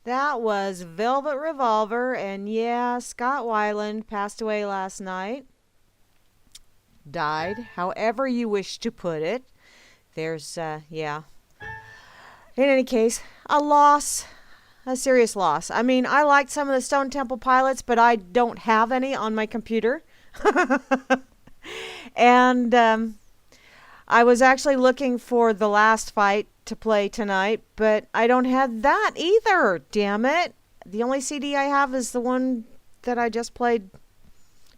That was Velvet Revolver, and yeah, Scott Weiland passed away last night. Died, however you wish to put it. Yeah. In any case, a loss, a serious loss. I mean, I liked some of the Stone Temple Pilots, but I don't have any on my computer. And I was actually looking for The Last Fight to play tonight, but I don't have that either. Damn it. The only CD I have is the one that I just played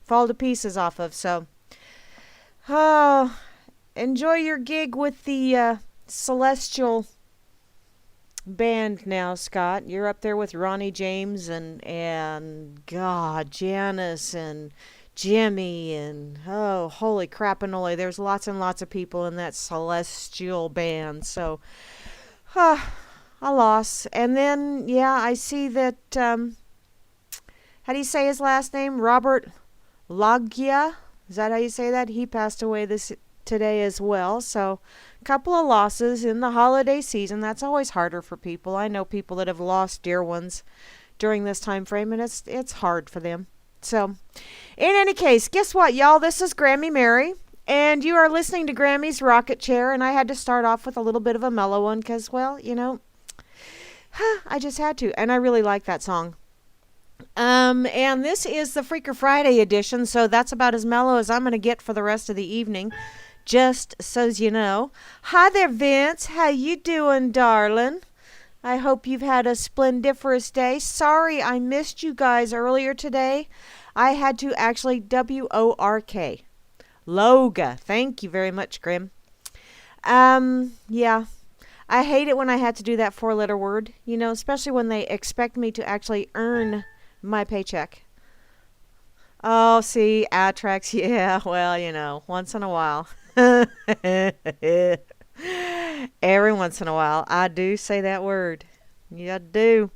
Fall to Pieces off of. So, oh, enjoy your gig with the Celestial band now, Scott. You're up there with Ronnie James and God, Janice and Jimmy and oh, holy crapanola. There's lots and lots of people in that Celestial band. So, a loss. And then, yeah, I see that, how do you say his last name? Robert Loggia. Is that how you say that? He passed away today as well. So, a couple of losses in the holiday season. That's always harder for people. I know people that have lost dear ones during this time frame, and it's hard for them. So, in any case, guess what, y'all? This is Grammy Mary, and you are listening to Grammy's Rocket Chair, and I had to start off with a little bit of a mellow one because, well, I just had to, and I really like that song. And this is the Freaker Friday edition, so that's about as mellow as I'm going to get for the rest of the evening, just so's you know. Hi there, Vince. How you doing, darling? I hope you've had a splendiferous day. Sorry I missed you guys earlier today. I had to actually WORK. Loga. Thank you very much, Grim. Yeah. I hate it when I had to do that 4-letter word, especially when they expect me to actually earn my paycheck. Oh, see, Atrax. Yeah, well, once in a while. Every once in a while, I do say that word. Yeah, I do.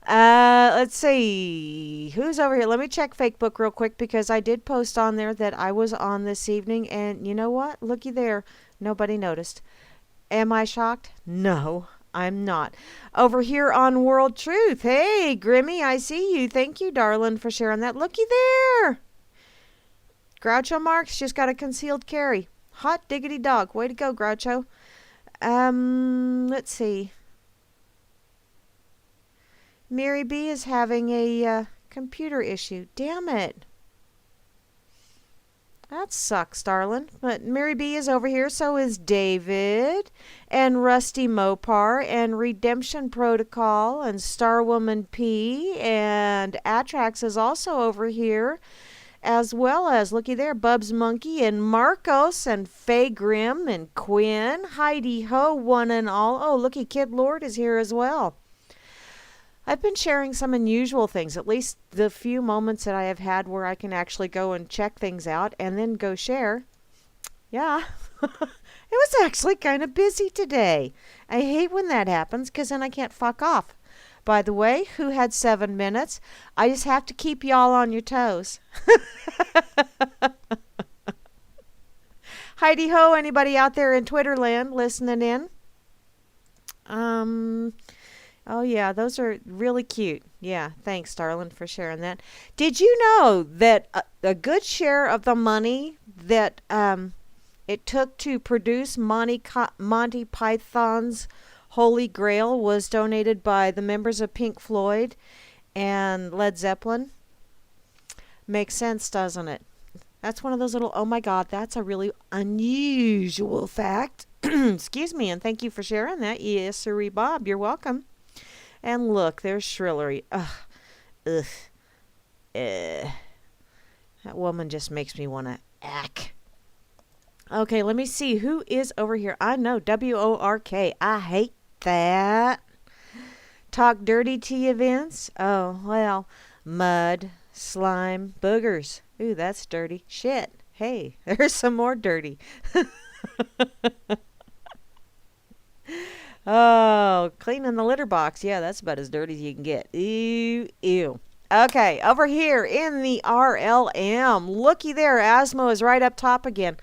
Let's see. Who's over here? Let me check Facebook real quick because I did post on there that I was on this evening. And you know what? Looky there. Nobody noticed. Am I shocked? No, I'm not. Over here on World Truth. Hey, Grimmy, I see you. Thank you, darling, for sharing that. Looky there. Groucho Marx just got a concealed carry. Hot diggity dog. Way to go, Groucho. Let's see. Mary B is having a computer issue. Damn it. That sucks, darling. But Mary B is over here. So is David and Rusty Mopar and Redemption Protocol and Starwoman P. And Atrax is also over here. As well as, looky there, Bubs Monkey and Marcos and Faye Grimm and Quinn. Heidi Ho, one and all. Oh, looky, Kid Lord is here as well. I've been sharing some unusual things, at least the few moments that I have had where I can actually go and check things out and then go share. Yeah, it was actually kind of busy today. I hate when that happens because then I can't fuck off. By the way, who had 7 minutes? I just have to keep y'all on your toes. Heidi ho, anybody out there in Twitter land listening in? Oh yeah, those are really cute. Yeah, thanks, darling, for sharing that. Did you know that a good share of the money that it took to produce Monty Python's Holy Grail was donated by the members of Pink Floyd and Led Zeppelin? Makes sense, doesn't it? That's one of those little, oh my God, that's a really unusual fact. Excuse me, and thank you for sharing that. Yes, sirree, Bob, you're welcome. And look, there's Shrillery. Ugh. That woman just makes me want to ack. Okay, let me see who is over here. I know, WORK. I hate that. Talk dirty to you, Vince? Oh, well, mud, slime, boogers. Ooh, that's dirty. Shit. Hey, there's some more dirty. Oh, cleaning the litter box. Yeah, that's about as dirty as you can get. Ew, ew. Okay, over here in the RLM. Looky there, Asmo is right up top again.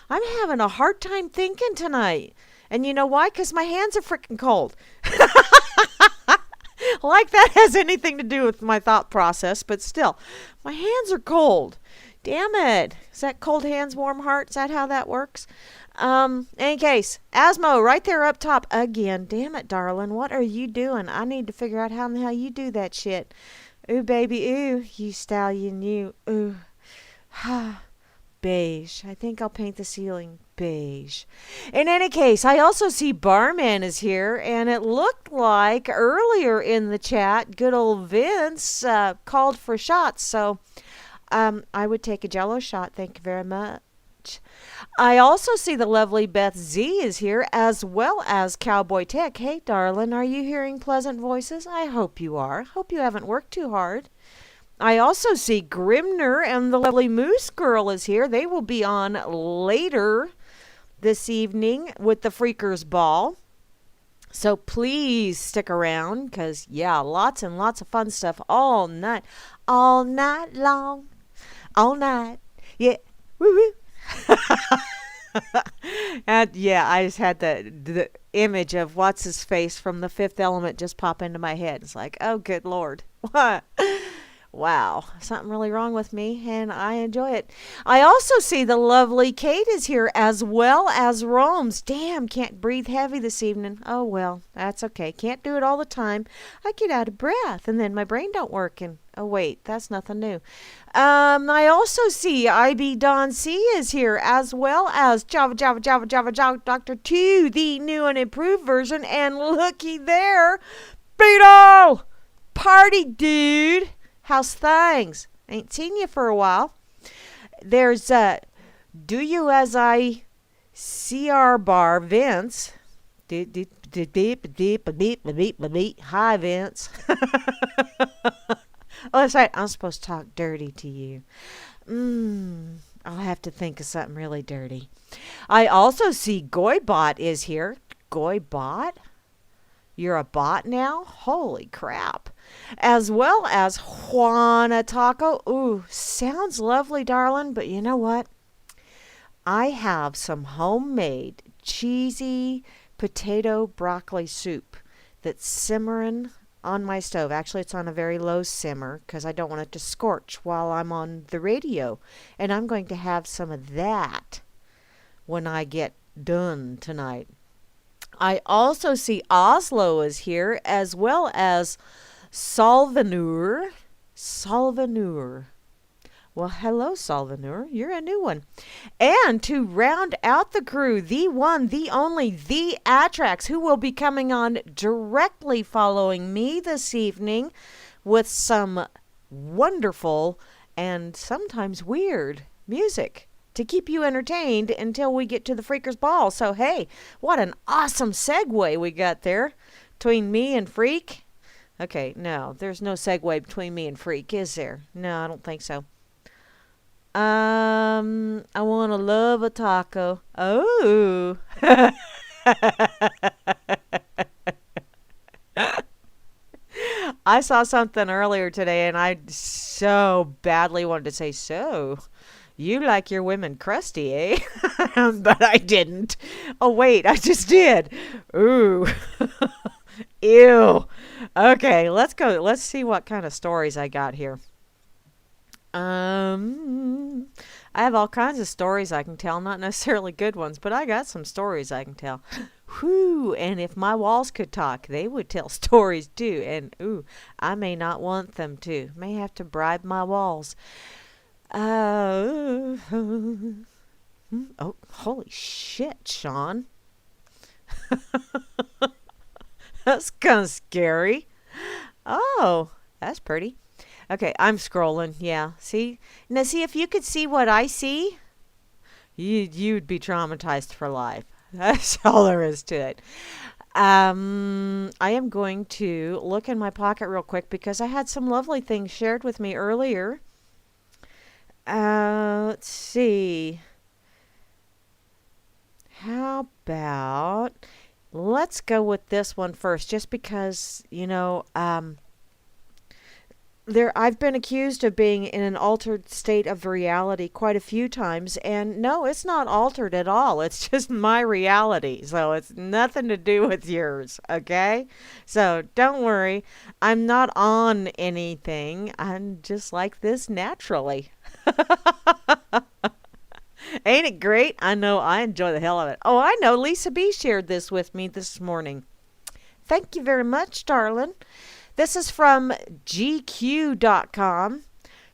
I'm having a hard time thinking tonight. And you know why? Because my hands are freaking cold. Like that has anything to do with my thought process, but still, my hands are cold. Damn it. Is that cold hands, warm heart? Is that how that works? Any case, Asmo, right there up top again. Damn it, darling. What are you doing? I need to figure out how in the hell you do that shit. Ooh, baby, ooh, you stallion, you. Ooh. Beige. I think I'll paint the ceiling beige. In any case, I also see Barman is here, and it looked like earlier in the chat, good old Vince called for shots, so I would take a Jello shot. Thank you very much. I also see the lovely Beth Z is here, as well as Cowboy Tech. Hey, darling, are you hearing pleasant voices? I hope you are. Hope you haven't worked too hard. I also see Grimner and the lovely Moose Girl is here. They will be on later this evening with the Freakers Ball. So please stick around because, yeah, lots and lots of fun stuff all night long, all night. Yeah, woo woo. And yeah, I just had the image of what's his face from The Fifth Element just pop into my head. It's like, oh, good Lord. What? Wow, something really wrong with me, and I enjoy it. I also see the lovely Kate is here, as well as Rome's. Damn, can't breathe heavy this evening. Oh, well, that's okay. Can't do it all the time. I get out of breath, and then my brain don't work, and oh, wait, that's nothing new. I also see IB Don C is here, as well as Java Dr. 2, the new and improved version, and looky there, Beetle! Party dude! How's things? Ain't seen you for a while. There's Do You As I CR Bar Vince. Hi Vince. Oh, that's right. I'm supposed to talk dirty to you. I'll have to think of something really dirty. I also see Goybot is here. Goybot? You're a bot now? Holy crap. As well as Juana Taco. Ooh, sounds lovely, darling, but you know what? I have some homemade cheesy potato broccoli soup that's simmering on my stove. Actually, it's on a very low simmer because I don't want it to scorch while I'm on the radio. And I'm going to have some of that when I get done tonight. I also see Oslo is here, as well as Salvanur. Salvanur. Well, hello, Salvanur. You're a new one. And to round out the crew, the one, the only, the Atrax, who will be coming on directly following me this evening with some wonderful and sometimes weird music to keep you entertained until we get to the Freakers Ball. So, hey, what an awesome segue we got there between me and Freak. Okay, no, there's no segue between me and Freak, is there? No, I don't think so. I want to love a taco. Oh. I saw something earlier today, and I so badly wanted to say, so you like your women crusty, eh? But I didn't. Oh, wait, I just did. Ooh. Ew. Okay, let's go. Let's see what kind of stories I got here. I have all kinds of stories I can tell, not necessarily good ones, but I got some stories I can tell. Whew, and if my walls could talk, they would tell stories too. And ooh, I may not want them to. May have to bribe my walls. Oh, holy shit, Sean. That's kind of scary. Oh, that's pretty. Okay, I'm scrolling. Yeah, see? Now, see, if you could see what I see, you'd be traumatized for life. That's all there is to it. I am going to look in my pocket real quick because I had some lovely things shared with me earlier. Let's see. How about... Let's go with this one first, just because, I've been accused of being in an altered state of reality quite a few times, and no, it's not altered at all. It's just my reality. So it's nothing to do with yours, okay? So don't worry. I'm not on anything. I'm just like this naturally. Ain't it great? I know I enjoy the hell of it. Oh, I know Lisa B shared this with me this morning. Thank you very much, darling. This is from GQ.com.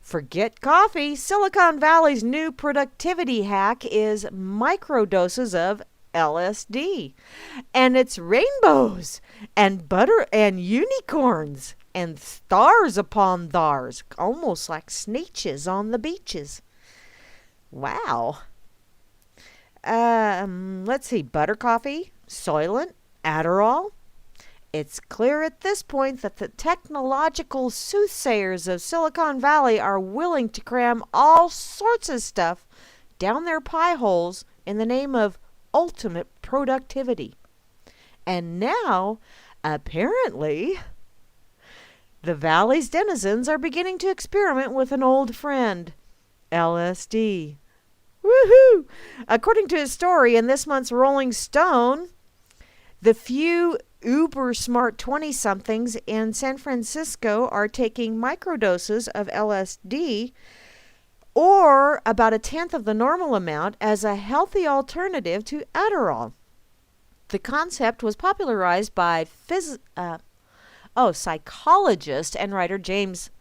Forget coffee. Silicon Valley's new productivity hack is microdoses of LSD. And it's rainbows and butter and unicorns and stars upon thars, almost like sneetches on the beaches. Wow. Let's see. Butter coffee, Soylent, Adderall. It's clear at this point that the technological soothsayers of Silicon Valley are willing to cram all sorts of stuff down their pie holes in the name of ultimate productivity. And now, apparently, the Valley's denizens are beginning to experiment with an old friend, LSD. Woohoo! According to a story in this month's Rolling Stone, the few uber smart 20-somethings in San Francisco are taking microdoses of LSD, or about a tenth of the normal amount, as a healthy alternative to Adderall. The concept was popularized by psychologist and writer James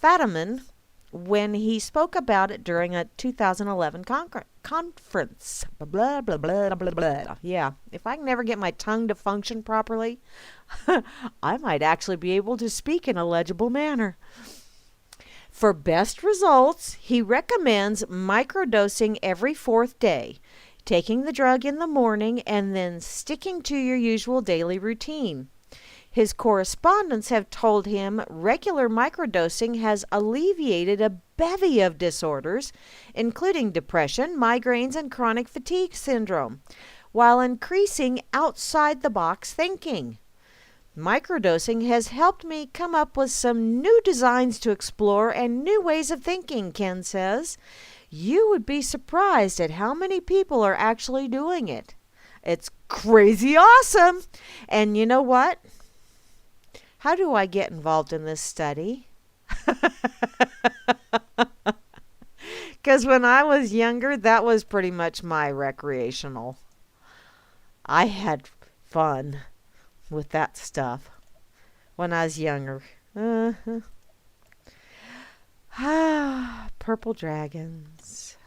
Fadiman when he spoke about it during a 2011 conference. Blah, blah, blah, blah, blah. Yeah, if I can never get my tongue to function properly, I might actually be able to speak in a legible manner. For best results, he recommends microdosing every fourth day, taking the drug in the morning, and then sticking to your usual daily routine. His correspondents have told him regular microdosing has alleviated a bevy of disorders, including depression, migraines, and chronic fatigue syndrome, while increasing outside-the-box thinking. Microdosing has helped me come up with some new designs to explore and new ways of thinking, Ken says. You would be surprised at how many people are actually doing it. It's crazy awesome! And you know what? How do I get involved in this study? Because when I was younger, that was pretty much my recreational. I had fun with that stuff when I was younger. Purple dragons.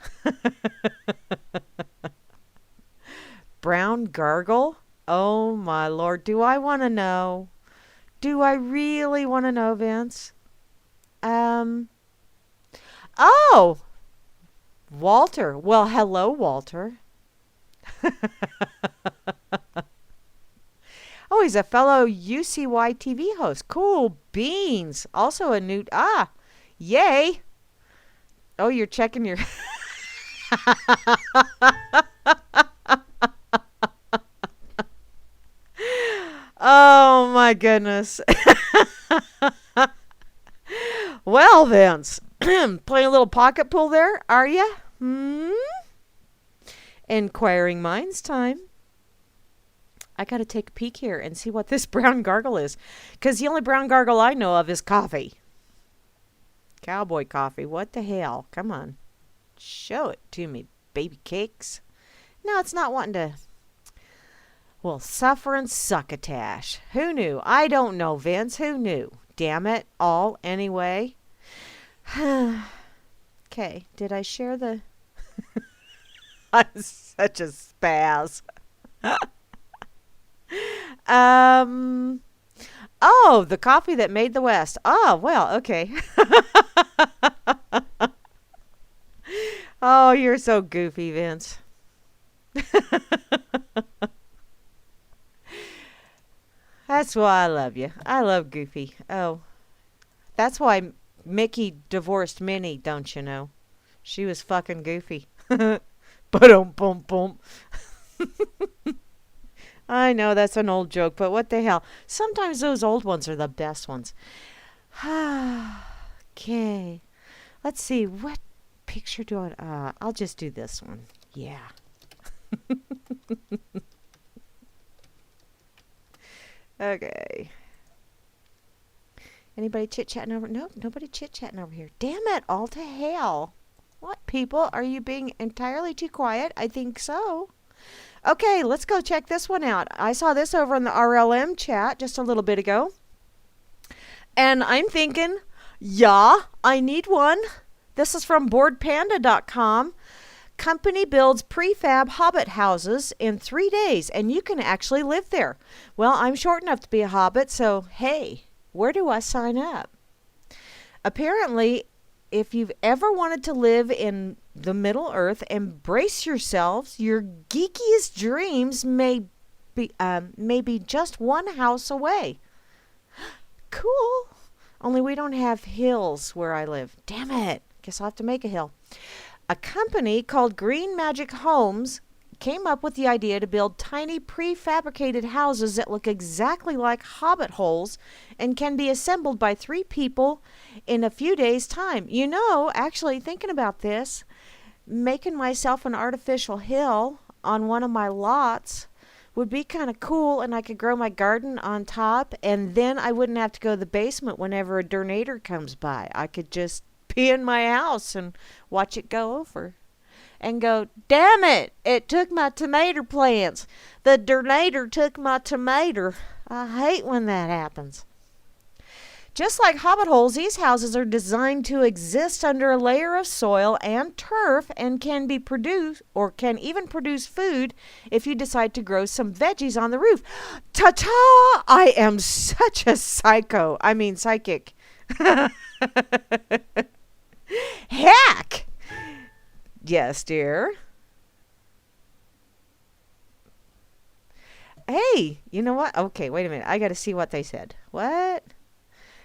Brown gargle? Oh my lord, do I want to know? Do I really want to know, Vince? Oh! Walter. Well, hello, Walter. Oh, he's a fellow UCY TV host. Cool beans. Also a new... yay! Oh, you're checking your... Oh, my goodness. Well, Vince, playing a little pocket pool there, are ya? Inquiring minds time. I got to take a peek here and see what this brown gargle is. Because the only brown gargle I know of is coffee. Cowboy coffee. What the hell? Come on. Show it to me, baby cakes. No, it's not wanting to... Well, suffer and succotash. Who knew? I don't know, Vince. Who knew? Damn it. All anyway. Okay. Did I share the... I'm such a spaz. Oh, the coffee that made the West. Oh, well, okay. Oh, you're so goofy, Vince. That's why I love you. I love Goofy. Oh, that's why Mickey divorced Minnie, don't you know? She was fucking Goofy. Ba-dum-bum-bum. I know that's an old joke, but what the hell? Sometimes those old ones are the best ones. Okay. Let's see. What picture do I... I'll just do this one. Yeah. Okay. Anybody chit-chatting over? Nope, nobody chit-chatting over here. Damn it, all to hell. What, people? Are you being entirely too quiet? I think so. Okay, let's go check this one out. I saw this over in the RLM chat just a little bit ago. And I'm thinking, yeah, I need one. This is from boardpanda.com. Company builds prefab hobbit houses in 3 days, and you can actually live there. Well, I'm short enough to be a hobbit, so hey, where do I sign up? Apparently, if you've ever wanted to live in the Middle Earth, embrace yourselves. Your geekiest dreams may be just one house away. Cool. Only we don't have hills where I live. Damn it. Guess I'll have to make a hill. A company called Green Magic Homes came up with the idea to build tiny prefabricated houses that look exactly like hobbit holes and can be assembled by 3 people in a few days' time. You know, actually thinking about this, making myself an artificial hill on one of my lots would be kind of cool, and I could grow my garden on top, and then I wouldn't have to go to the basement whenever a Dernator comes by. I could just be in my house and watch it go over. And go, damn it, it took my tomato plants. The Dernator took my tomato. I hate when that happens. Just like hobbit holes, these houses are designed to exist under a layer of soil and turf and can be produced or can even produce food if you decide to grow some veggies on the roof. Ta-ta! I am such a psychic. Heck! Yes, dear. Hey, you know what? Okay, wait a minute. I got to see what they said. What?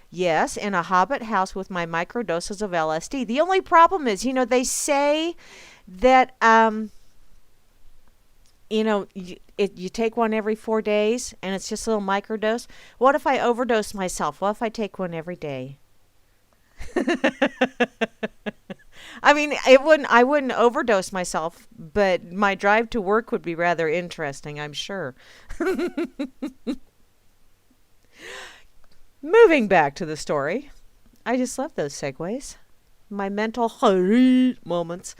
Yes, in a hobbit house with my microdoses of LSD. The only problem is, they say that, you take one every 4 days and it's just a little microdose. What if I overdose myself? What if I take one every day? I mean, I wouldn't overdose myself, but my drive to work would be rather interesting, I'm sure. Moving back to the story. I just love those segues. My mental moments.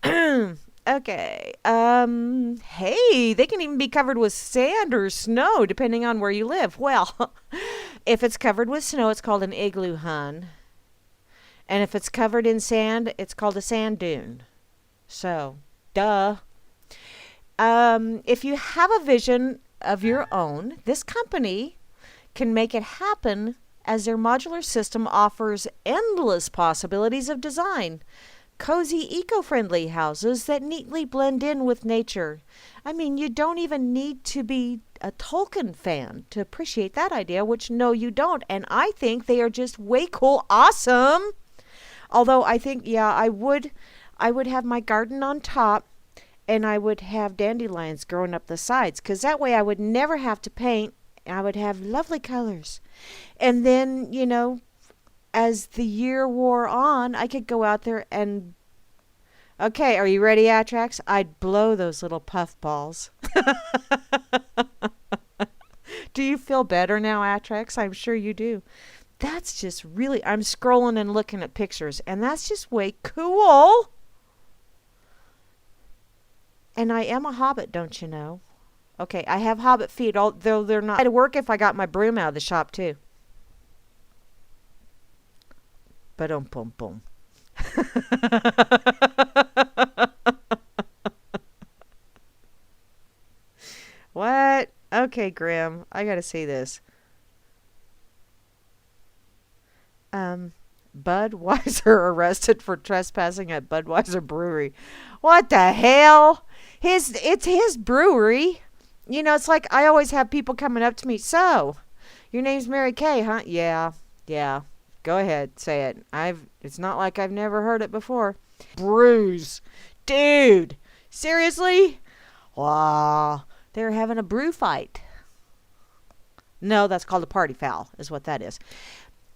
Okay. Hey, they can even be covered with sand or snow, depending on where you live. Well, if it's covered with snow, it's called an igloo, hun. And if it's covered in sand, it's called a sand dune. So, duh. If you have a vision of your own, this company can make it happen, as their modular system offers endless possibilities of design. Cozy, eco-friendly houses that neatly blend in with nature. I mean, you don't even need to be a Tolkien fan to appreciate that idea, which no, you don't. And I think they are just way cool, awesome. Although I think, yeah, I would have my garden on top, and I would have dandelions growing up the sides, because that way I would never have to paint. I would have lovely colors. And then, as the year wore on, I could go out there and... Okay, are you ready, Atrax? I'd blow those little puff balls. Do you feel better now, Atrax? I'm sure you do. That's just really... I'm scrolling and looking at pictures, and that's just way cool. And I am a hobbit, don't you know? Okay, I have hobbit feet, although they're not... It'd work if I got my broom out of the shop, too. Ba-dum-pum-pum. What? Okay, Grim. I gotta see this. Budweiser arrested for trespassing at Budweiser Brewery. What the hell? It's his brewery. It's like I always have people coming up to me. So, your name's Mary Kay, huh? Yeah. Go ahead, say it. It's not like I've never heard it before. Brews. Dude. Seriously? Wow. They're having a brew fight. No, that's called a party foul, is what that is.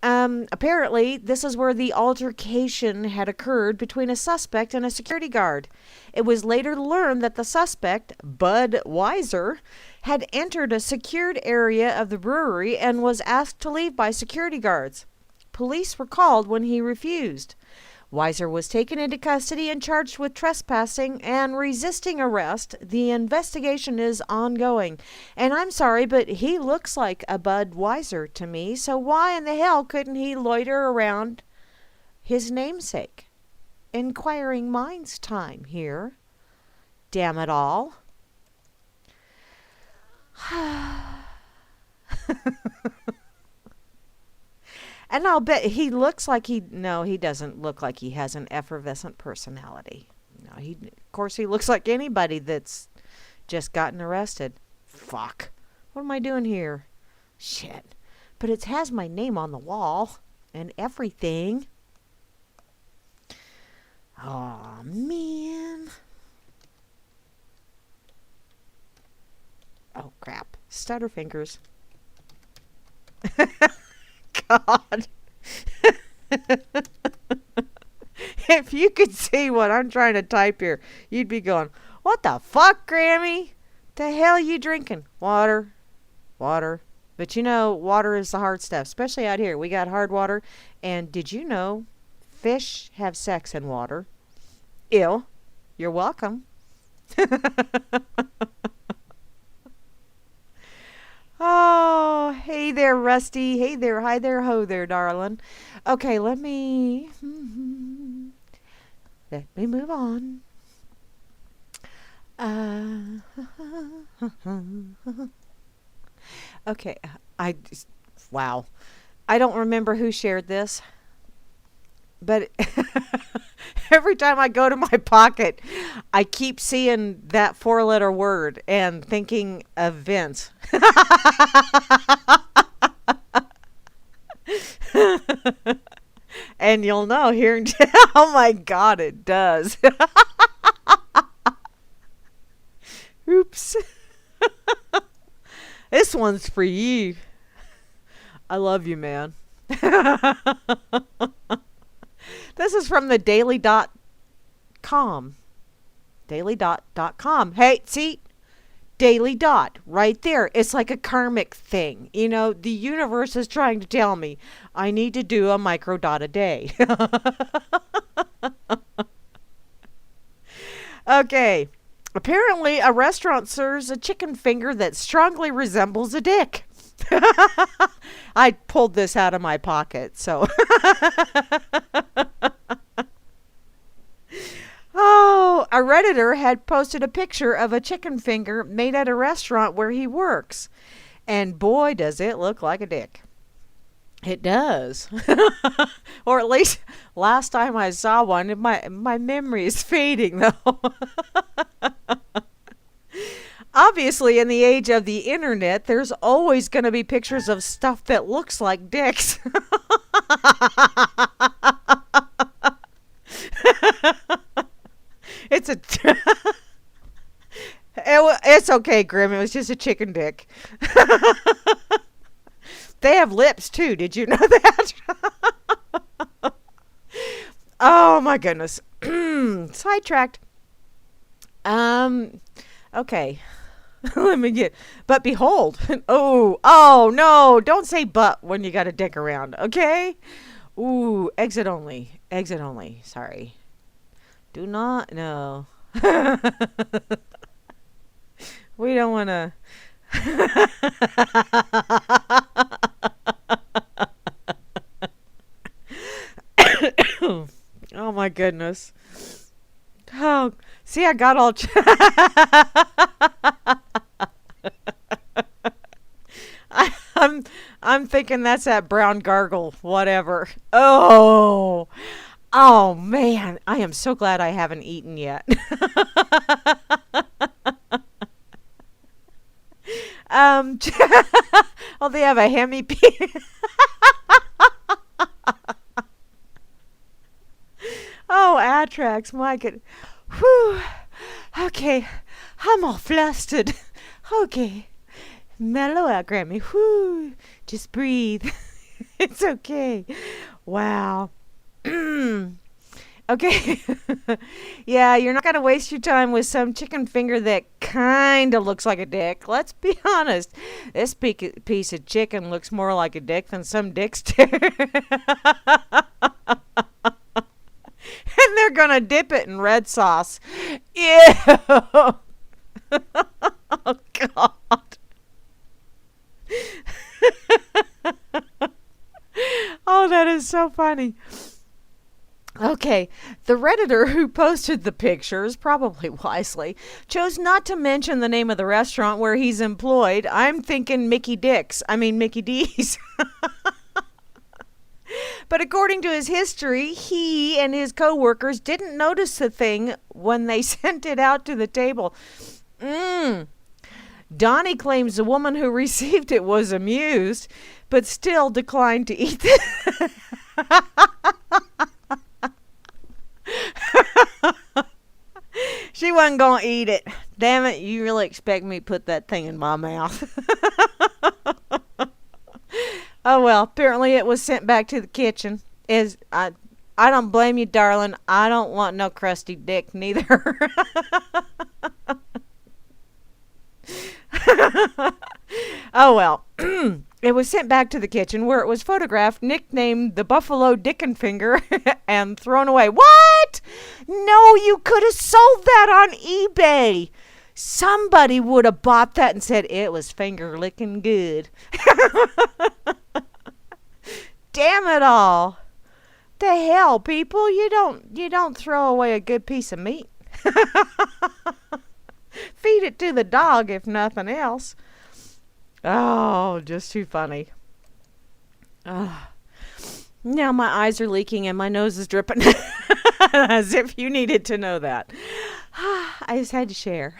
Apparently, this is where the altercation had occurred between a suspect and a security guard. It was later learned that the suspect, Bud Weiser, had entered a secured area of the brewery and was asked to leave by security guards. Police were called when he refused. Weiser was taken into custody and charged with trespassing and resisting arrest. The investigation is ongoing. And I'm sorry, but he looks like a Bud Weiser to me, so why in the hell couldn't he loiter around his namesake? Inquiring minds time here. Damn it all. And I'll bet he looks like no, he doesn't look like he has an effervescent personality. No, of course, he looks like anybody that's just gotten arrested. Fuck. What am I doing here? Shit. But it has my name on the wall and everything. Oh, man. Oh, crap. Stutter fingers. God. If you could see what I'm trying to type here, you'd be going, what the fuck, Grammy? The hell are you drinking? Water. Water. But you know, water is the hard stuff, especially out here. We got hard water. And did you know fish have sex in water? Ew. You're welcome. Oh, hey there, Rusty. Hey there, hi there, ho there, darling. Okay, let me move on. Okay, wow. I don't remember who shared this, but every time I go to my pocket, I keep seeing that four-letter word and thinking of Vince. And you'll know here. Oh my God, it does. Oops. This one's for you. I love you, man. This is from the daily.com. Daily.com. Hey, see? Daily dot right there. It's like a karmic thing. You know, the universe is trying to tell me I need to do a micro dot a day. Okay. Apparently, a restaurant serves a chicken finger that strongly resembles a dick. I pulled this out of my pocket, so. Oh, a Redditor had posted a picture of a chicken finger made at a restaurant where he works. And boy, does it look like a dick. It does. Or at least last time I saw one, my memory is fading, though. Obviously, in the age of the internet, there's always going to be pictures of stuff that looks like dicks. It's okay, Grim. It was just a chicken dick. They have lips too. Did you know that? Oh my goodness. Sidetracked. Okay. Let me get. But behold. Oh no! Don't say but when you got a dick around. Okay. Ooh, exit only. Exit only. Sorry. Do not. No. We don't want to. Oh my goodness. Oh, see, I got all. I'm thinking that's that brown gargle, whatever. Oh man, I am so glad I haven't eaten yet. Oh, they have a Hemi pea. Oh, Atrax, my good. Whew. Okay, I'm all flustered. Okay, mellow out, Grammy. Whew. Just breathe. It's okay. Wow. Okay. Yeah, you're not going to waste your time with some chicken finger that kind of looks like a dick. Let's be honest. This piece of chicken looks more like a dick than some dicks do. And they're going to dip it in red sauce. Ew. Oh, God. Oh, that is so funny. Okay, the Redditor who posted the pictures, probably wisely, chose not to mention the name of the restaurant where he's employed. I'm thinking Mickey D's. But according to his history, he and his coworkers didn't notice the thing when they sent it out to the table. Donnie claims the woman who received it was amused, but still declined to eat it. She wasn't going to eat it. Damn it, you really expect me to put that thing in my mouth. Oh well, apparently it was sent back to the kitchen. I don't blame you, darling. I don't want no crusty dick neither. Oh well. It was sent back to the kitchen where it was photographed, nicknamed the Buffalo Dickenfinger, and thrown away. What? No, you could have sold that on eBay. Somebody would have bought that and said it was finger licking good. Damn it all. The hell, people, you don't throw away a good piece of meat. Feed it to the dog if nothing else. Oh, just too funny. Now my eyes are leaking and my nose is dripping. As if you needed to know that. I just had to share.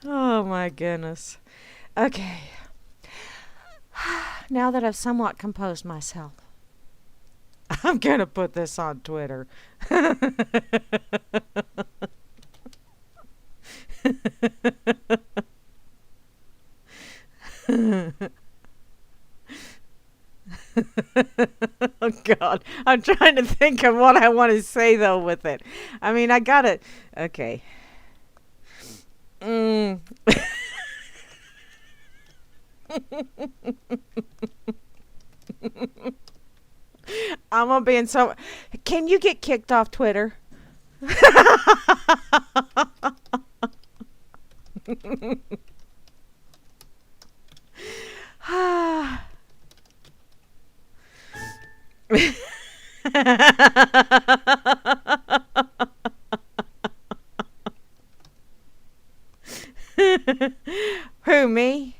Oh my goodness. Okay. Now that I've somewhat composed myself, I'm going to put this on Twitter. Oh God, I'm trying to think of what I want to say though with it. I mean, I gotta. Okay. I'm gonna be in so. Can you get kicked off Twitter? Who, me?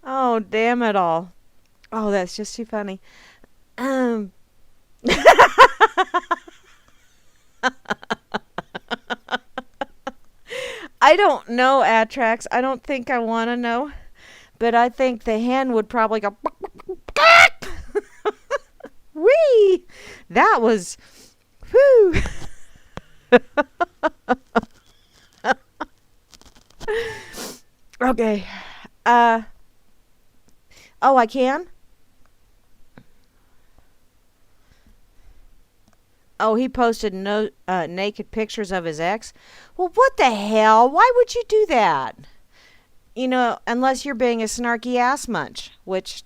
Oh, damn it all. Oh, that's just too funny. Um. I don't know, Atrax. I don't think I want to know. But I think the hen would probably go. Wee! That was. Whoo! Okay. Oh, I can? Oh, he posted no naked pictures of his ex. Well, what the hell? Why would you do that? You know, unless you're being a snarky ass munch, which,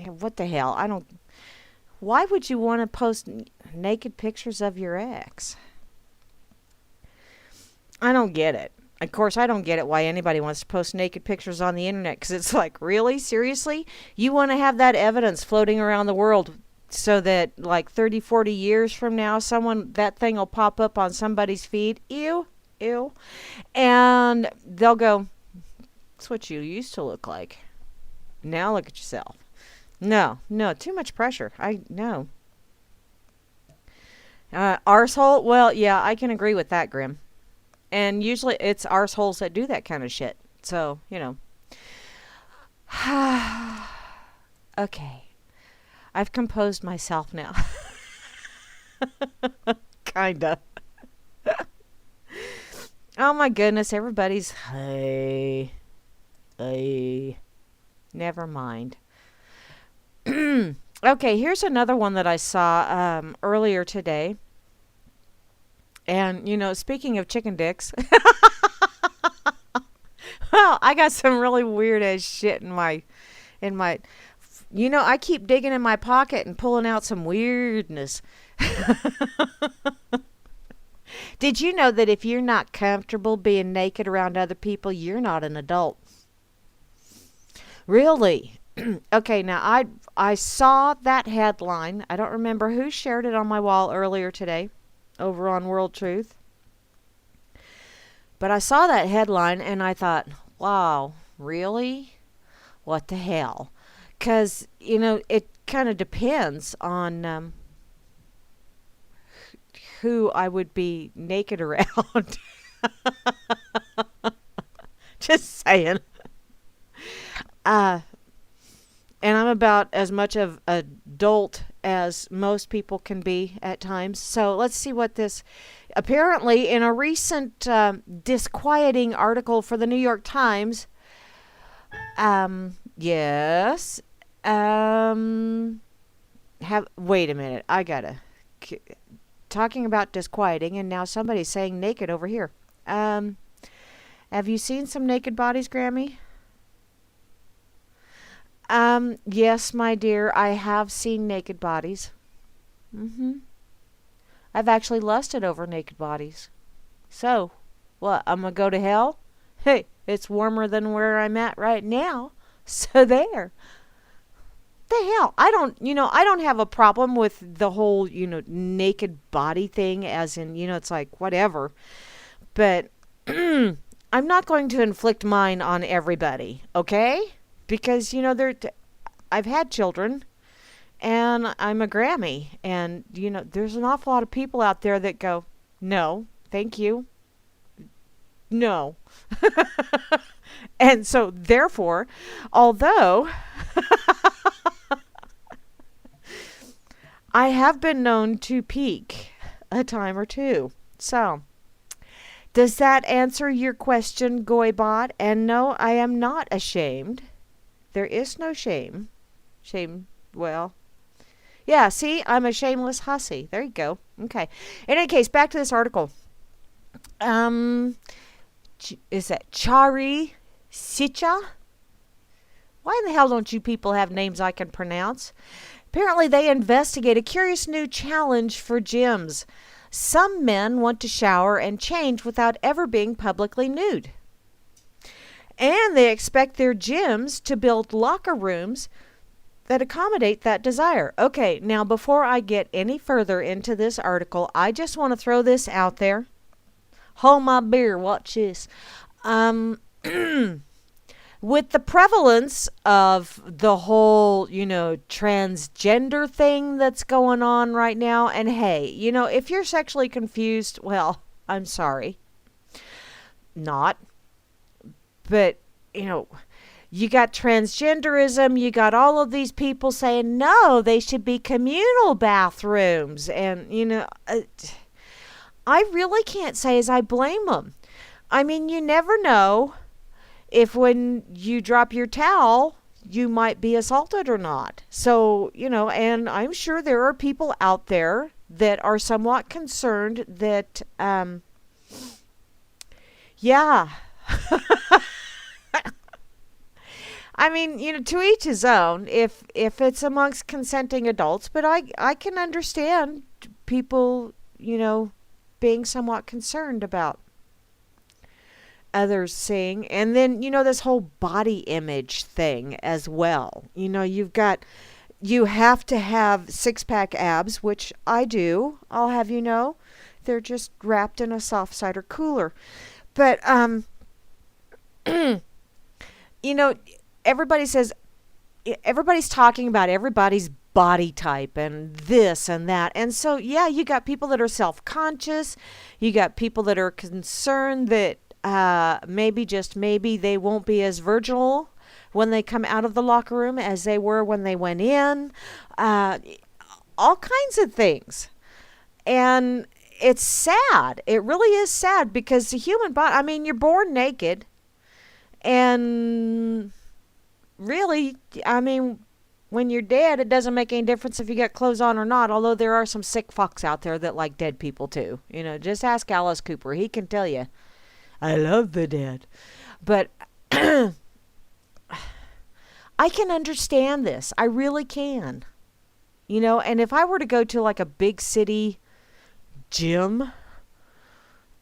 what the hell? I don't. Why would you want to post naked pictures of your ex? I don't get it. Of course, I don't get it why anybody wants to post naked pictures on the internet, because it's like, really? Seriously? You want to have that evidence floating around the world so that like 30, 40 years from now, that thing will pop up on somebody's feed? Ew, ew. And they'll go, that's what you used to look like. Now look at yourself. No, too much pressure. No. Arsehole? Well, yeah, I can agree with that, Grim. And usually it's arseholes that do that kind of shit. So, you know. Okay. I've composed myself now. Kinda. Oh my goodness, everybody's hey, never mind. Okay, here's another one that I saw earlier today. And speaking of chicken dicks, well, I got some really weird ass shit in my. I keep digging in my pocket and pulling out some weirdness. Did you know that if you're not comfortable being naked around other people, you're not an adult? Really? Okay, now I saw that headline. I don't remember who shared it on my wall earlier today over on World Truth. But I saw that headline and I thought, wow, really? What the hell? Because, it kind of depends on who I would be naked around. Just saying. Uh, and I'm about as much of an adult as most people can be at times. So let's see what this. Apparently, in a recent disquieting article for the New York Times, yes, have wait a minute, I gotta talking about disquieting, and now somebody's saying naked over here. Have you seen some naked bodies, Grammy? Yes, my dear, I have seen naked bodies. Mm-hmm. I've actually lusted over naked bodies. So, what, I'm gonna go to hell? Hey, it's warmer than where I'm at right now. So there. The hell? I don't have a problem with the whole, naked body thing as in, it's like whatever. But I'm not going to inflict mine on everybody, okay? Because, I've had children and I'm a Grammy, and there's an awful lot of people out there that go, no, thank you, no. And so therefore, although I have been known to peek a time or two. So does that answer your question, Goybot? And no, I am not ashamed. There is no shame. Shame, well, yeah, see, I'm a shameless hussy. There you go. Okay. In any case, back to this article. Is that Chari Sicha? Why in the hell don't you people have names I can pronounce? Apparently, they investigate a curious new challenge for gyms. Some men want to shower and change without ever being publicly nude. And they expect their gyms to build locker rooms that accommodate that desire. Okay, now before I get any further into this article, I just want to throw this out there. Hold my beer, watch this. With the prevalence of the whole, transgender thing that's going on right now, and hey, if you're sexually confused, well, I'm sorry. Not. But, you got transgenderism, you got all of these people saying, no, they should be communal bathrooms. And, I really can't say as I blame them. I mean, you never know if when you drop your towel, you might be assaulted or not. So, and I'm sure there are people out there that are somewhat concerned that, yeah. I mean, to each his own, if it's amongst consenting adults, but I can understand people, being somewhat concerned about others seeing. And then, this whole body image thing as well. You have to have six-pack abs, which I do, I'll have you know. They're just wrapped in a soft cider cooler. But, everybody says, everybody's talking about everybody's body type and this and that. And so, yeah, you got people that are self-conscious. You got people that are concerned that maybe, just maybe, they won't be as virginal when they come out of the locker room as they were when they went in. All kinds of things. And it's sad. It really is sad because the human body, I mean, you're born naked. And really, I mean, when you're dead, it doesn't make any difference if you got clothes on or not. Although there are some sick fucks out there that like dead people too. You know, just ask Alice Cooper. He can tell you. I love the dead. But I can understand this. I really can. You know, and if I were to go to like a big city gym,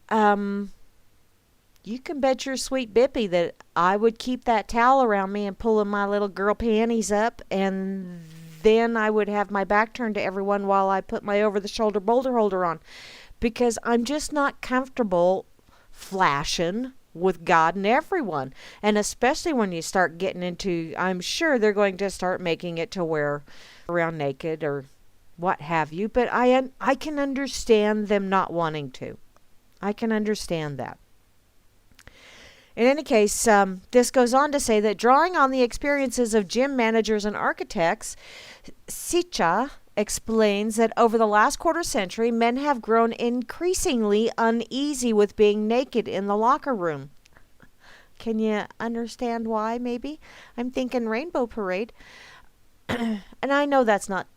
you can bet your sweet bippy that I would keep that towel around me and pulling my little girl panties up, and then I would have my back turned to everyone while I put my over-the-shoulder boulder holder on, because I'm just not comfortable flashing with God and everyone. And especially when you start getting into, I'm sure they're going to start making it to where around naked or what have you, but I can understand them not wanting to. I can understand that. In any case, this goes on to say that drawing on the experiences of gym managers and architects, Sicha explains that over the last quarter century, men have grown increasingly uneasy with being naked in the locker room. Can you understand why, maybe? I'm thinking Rainbow Parade. And I know that's not...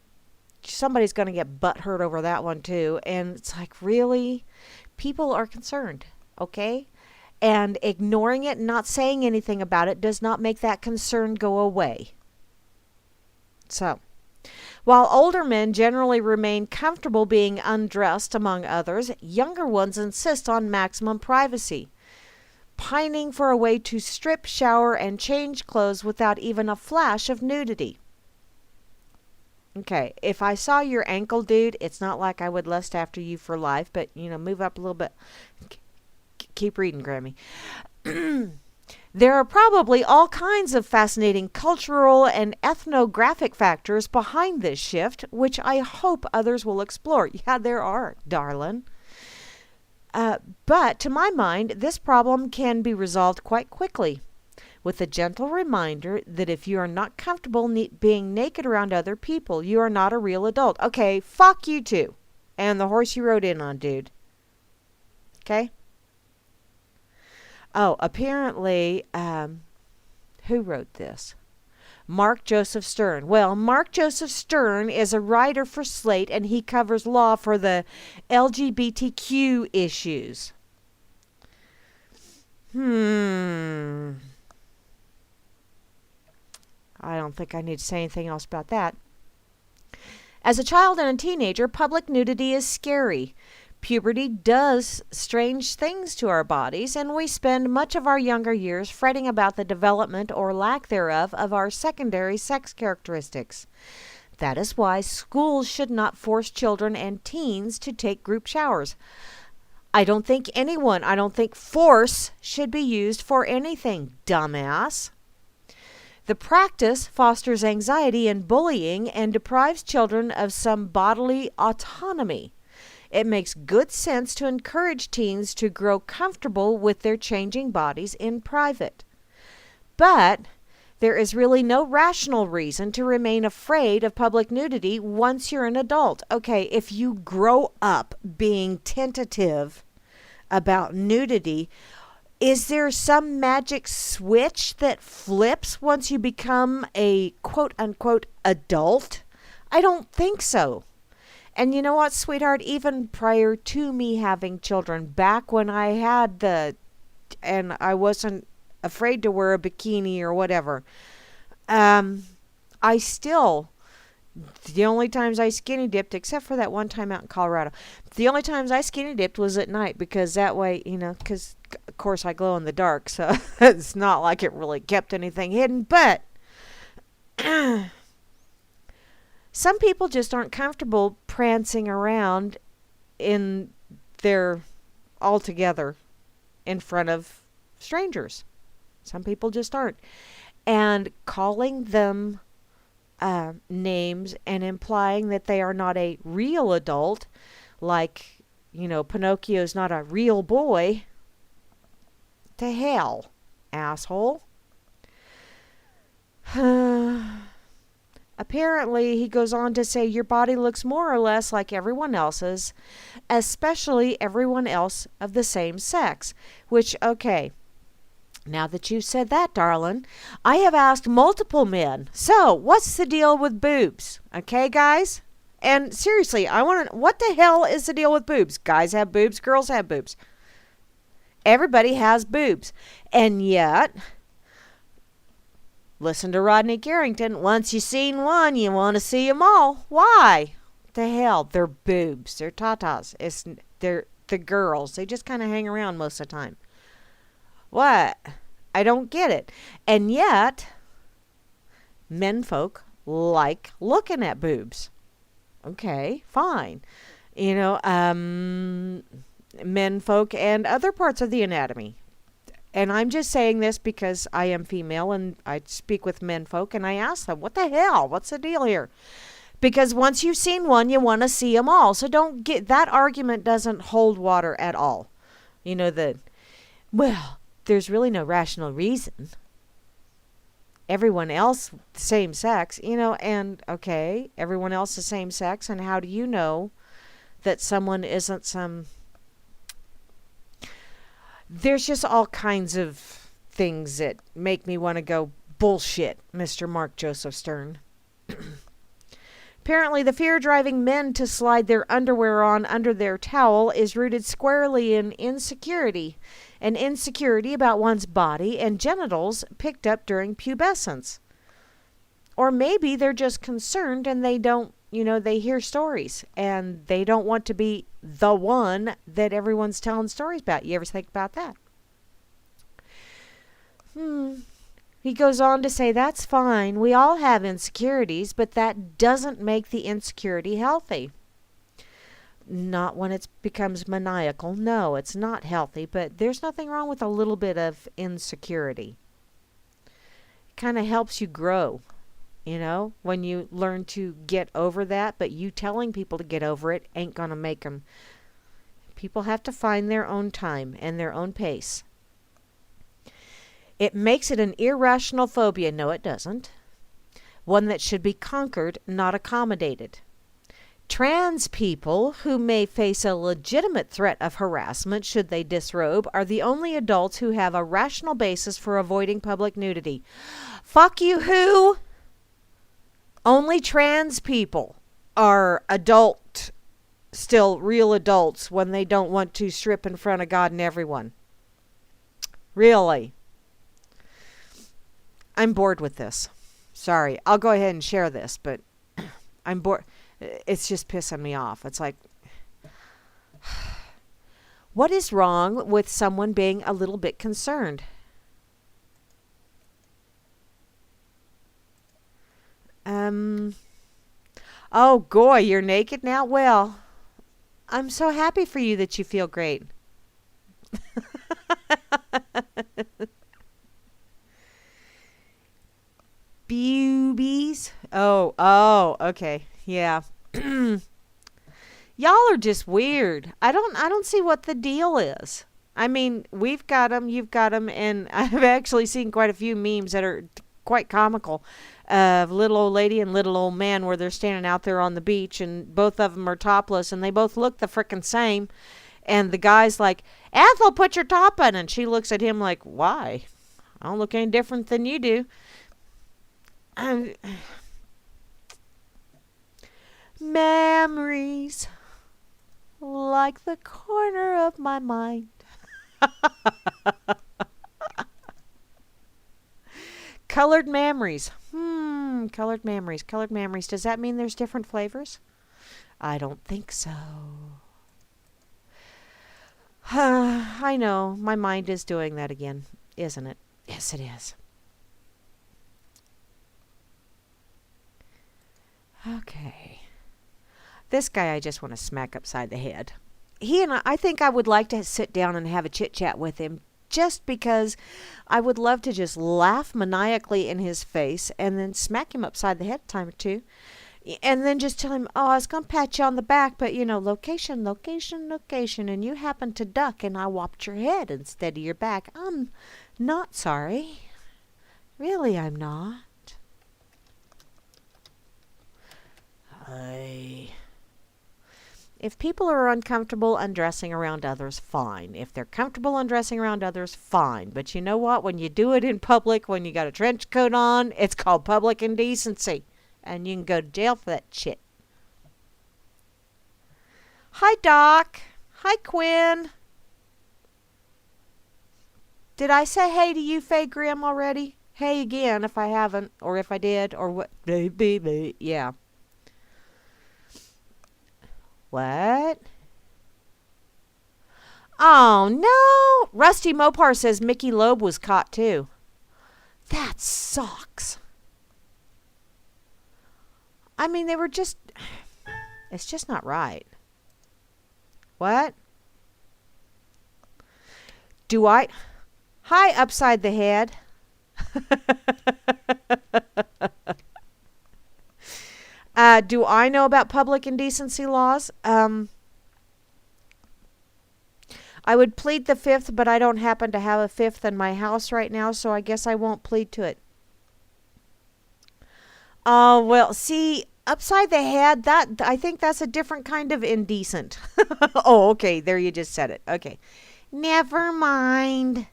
Somebody's going to get butthurt over that one, too. And it's like, really? People are concerned, okay? And ignoring it and not saying anything about it does not make that concern go away. So, while older men generally remain comfortable being undressed, among others, younger ones insist on maximum privacy, pining for a way to strip, shower, and change clothes without even a flash of nudity. Okay, if I saw your ankle, dude, it's not like I would lust after you for life, but, you know, move up a little bit. Keep reading, Grammy. There are probably all kinds of fascinating cultural and ethnographic factors behind this shift, which I hope others will explore. Yeah, there are, darling. But to my mind, this problem can be resolved quite quickly with a gentle reminder that if you are not comfortable being naked around other people, you are not a real adult. Okay, fuck you too. And the horse you rode in on, dude. Okay? Oh, apparently, who wrote this? Mark Joseph Stern. Well, Mark Joseph Stern is a writer for Slate, and he covers law for the LGBTQ issues. I don't think I need to say anything else about that. As a child and a teenager, public nudity is scary. Puberty does strange things to our bodies, and we spend much of our younger years fretting about the development or lack thereof of our secondary sex characteristics. That is why schools should not force children and teens to take group showers. I don't think force should be used for anything, dumbass. The practice fosters anxiety and bullying and deprives children of some bodily autonomy. It makes good sense to encourage teens to grow comfortable with their changing bodies in private. But there is really no rational reason to remain afraid of public nudity once you're an adult. Okay, if you grow up being tentative about nudity, is there some magic switch that flips once you become a quote-unquote adult? I don't think so. And you know what, sweetheart? Even prior to me having children, back when I had and I wasn't afraid to wear a bikini or whatever, I still, the only times I skinny dipped, except for that one time out in Colorado, the only times I skinny dipped was at night, because that way, you know, because of course I glow in the dark, so it's not like it really kept anything hidden, but some people just aren't comfortable prancing around in their all together in front of strangers. Some people just aren't. And calling them names and implying that they are not a real adult, like, you know, Pinocchio's not a real boy. To hell, asshole. Apparently, he goes on to say your body looks more or less like everyone else's, especially everyone else of the same sex. Which, okay, now that you've said that, darling, I have asked multiple men, so what's the deal with boobs? Okay, guys? And seriously, I want to, what the hell is the deal with boobs? Guys have boobs, girls have boobs. Everybody has boobs. And yet, listen to Rodney Carrington. Once you've seen one, you want to see them all. Why? What the hell? They're boobs. They're tatas. They're the girls. They just kind of hang around most of the time. What? I don't get it. And yet, menfolk like looking at boobs. Okay, fine. You know, menfolk and other parts of the anatomy. And I'm just saying this because I am female and I speak with menfolk and I ask them, what the hell? What's the deal here? Because once you've seen one, you want to see them all. So don't get, that argument doesn't hold water at all. You know, well, there's really no rational reason. Everyone else the same sex, you know, and okay, everyone else the same sex, and how do you know that someone isn't some... There's just all kinds of things that make me want to go, bullshit, Mr. Mark Joseph Stern. Apparently, the fear driving men to slide their underwear on under their towel is rooted squarely in insecurity. An insecurity about one's body and genitals picked up during pubescence. Or maybe they're just concerned and they don't, you know, they hear stories and they don't want to be the one that everyone's telling stories about. You ever think about that? He goes on to say, that's fine. We all have insecurities, but that doesn't make the insecurity healthy. Not when it becomes maniacal. No, it's not healthy, but there's nothing wrong with a little bit of insecurity. It kind of helps you grow, you know, when you learn to get over that, but you telling people to get over it ain't going to make them. People have to find their own time and their own pace. It makes it an irrational phobia. No, it doesn't. One that should be conquered, not accommodated. Trans people who may face a legitimate threat of harassment should they disrobe are the only adults who have a rational basis for avoiding public nudity. Fuck you, who? Only trans people are adult, still real adults when they don't want to strip in front of God and everyone. Really? I'm bored with this. Sorry, I'll go ahead and share this, but I'm bored. It's just pissing me off. It's like, what is wrong with someone being a little bit concerned? Oh, goy, you're naked now? Well, I'm so happy for you that you feel great. Boobies? Oh, okay. Yeah. Y'all are just weird. I don't see what the deal is. I mean, we've got them, you've got them, and I've actually seen quite a few memes that are quite comical of little old lady and little old man where they're standing out there on the beach and both of them are topless and they both look the frickin' same. And the guy's like, Ethel, put your top on. And she looks at him like, why? I don't look any different than you do. Memories like the corner of my mind. Colored memories. Colored memories. Colored memories. Does that mean there's different flavors? I don't think so. I know. My mind is doing that again, isn't it? Yes, it is. Okay. This guy I just want to smack upside the head. He and I think I would like to sit down and have a chit chat with him just because I would love to just laugh maniacally in his face and then smack him upside the head a time or two. And then just tell him, oh, I was going to pat you on the back, but, you know, location, location, location, and you happened to duck and I whopped your head instead of your back. I'm not sorry. Really, I'm not. If people are uncomfortable undressing around others, fine. If they're comfortable undressing around others, fine. But you know what? When you do it in public, when you got a trench coat on, it's called public indecency. And you can go to jail for that shit. Hi, Doc. Hi, Quinn. Did I say hey to you, Faye Grimm, already? Hey again if I haven't, or if I did, or what? Yeah. What? Oh, no. Rusty Mopar says Mickey Loeb was caught, too. That sucks. I mean, they were just... It's just not right. What? Do I... Hi, upside the head. Do I know about public indecency laws? I would plead the fifth, but I don't happen to have a fifth in my house right now, so I guess I won't plead to it. Oh, well, see, upside the head, that I think that's a different kind of indecent. Oh, okay, there you just said it. Okay. Never mind.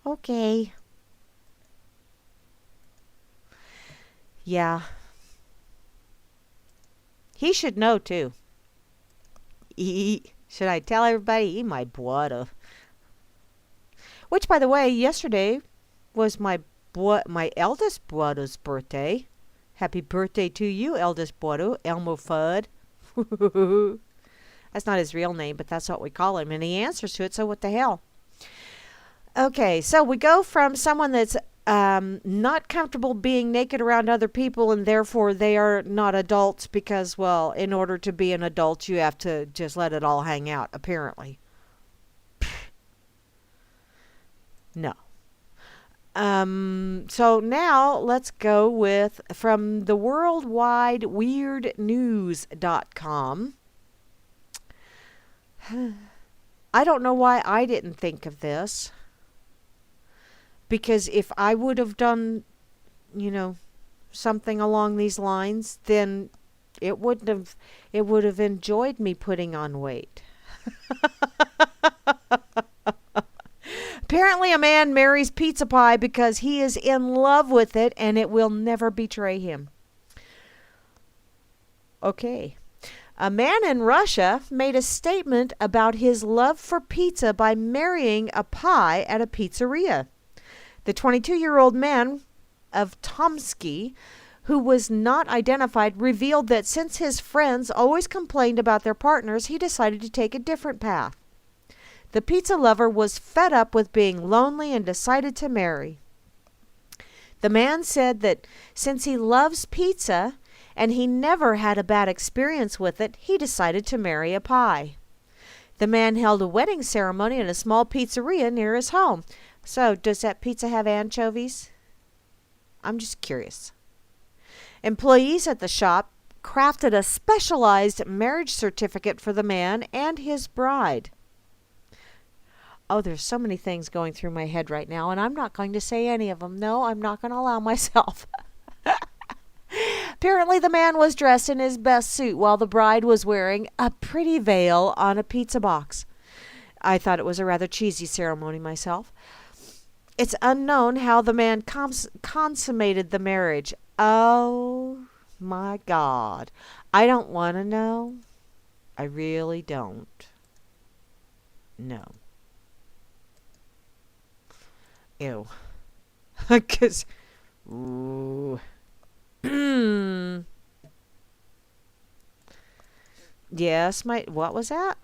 Okay. Yeah. He should know, too. Should I tell everybody? My brother. Which, by the way, yesterday was my eldest brother's birthday. Happy birthday to you, eldest brother, Elmo Fudd. That's not his real name, but that's what we call him, and he answers to it, so what the hell? Okay, so we go from someone that's not comfortable being naked around other people, and therefore they are not adults because, well, in order to be an adult, you have to just let it all hang out, apparently. No. So now let's go with from the worldwideweirdnews.com. I don't know why I didn't think of this. Because if I would have done, something along these lines, then it would have enjoyed me putting on weight. Apparently a man marries pizza pie because he is in love with it and it will never betray him. Okay. A man in Russia made a statement about his love for pizza by marrying a pie at a pizzeria. The 22-year-old man of Tomsky, who was not identified, revealed that since his friends always complained about their partners, he decided to take a different path. The pizza lover was fed up with being lonely and decided to marry. The man said that since he loves pizza and he never had a bad experience with it, he decided to marry a pie. The man held a wedding ceremony in a small pizzeria near his home. So, does that pizza have anchovies? I'm just curious. Employees at the shop crafted a specialized marriage certificate for the man and his bride. Oh, there's so many things going through my head right now, and I'm not going to say any of them. No, I'm not going to allow myself. Apparently, the man was dressed in his best suit while the bride was wearing a pretty veil on a pizza box. I thought it was a rather cheesy ceremony myself. It's unknown how the man consummated the marriage. Oh, my God. I don't want to know. I really don't. No. Ew. Because, ooh. Yes, what was that?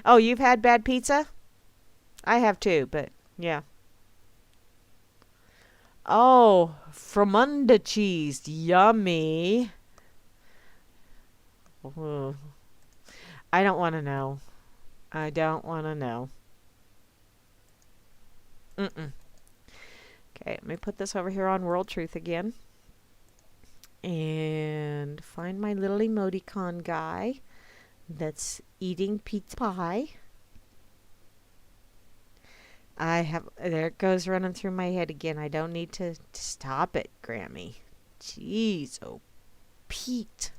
Oh, you've had bad pizza? I have too, but yeah. Oh, Fromunda cheese. Yummy. Ooh. I don't want to know. I don't want to know. Okay, let me put this over here on World Truth again. And find my little emoticon guy that's eating pizza pie. There it goes running through my head again. I don't need to stop it, Grammy. Jeez, oh, Pete.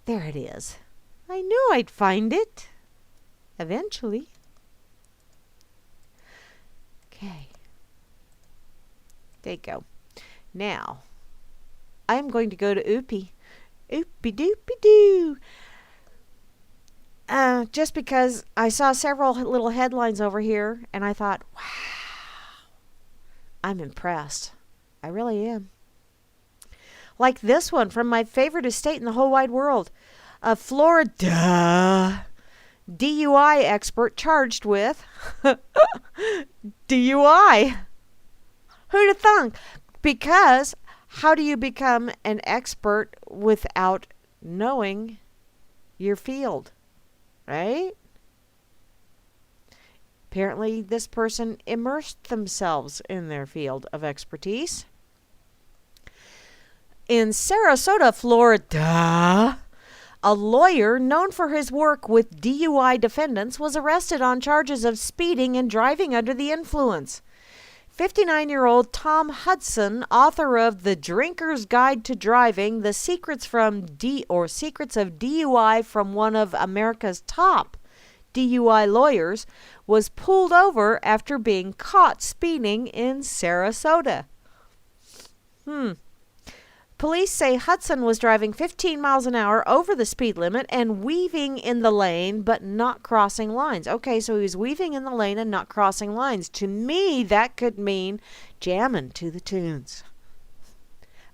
There it is. I knew I'd find it. Eventually. Okay. There you go. Now, I'm going to go to Oopie. Oopie doopie doo. Just because I saw several little headlines over here, and I thought, wow, I'm impressed. I really am. Like this one from my favorite estate in the whole wide world. A Florida DUI expert charged with DUI. Who'd have thunk? Because how do you become an expert without knowing your field? Right? Apparently, this person immersed themselves in their field of expertise. In Sarasota, Florida, a lawyer known for his work with DUI defendants was arrested on charges of speeding and driving under the influence. 59-year-old Tom Hudson, author of The Drinker's Guide to Driving, The Secrets Secrets of DUI from one of America's top DUI lawyers, was pulled over after being caught speeding in Sarasota. Police say Hudson was driving 15 miles an hour over the speed limit and weaving in the lane but not crossing lines. Okay, so he was weaving in the lane and not crossing lines. To me, that could mean jamming to the tunes.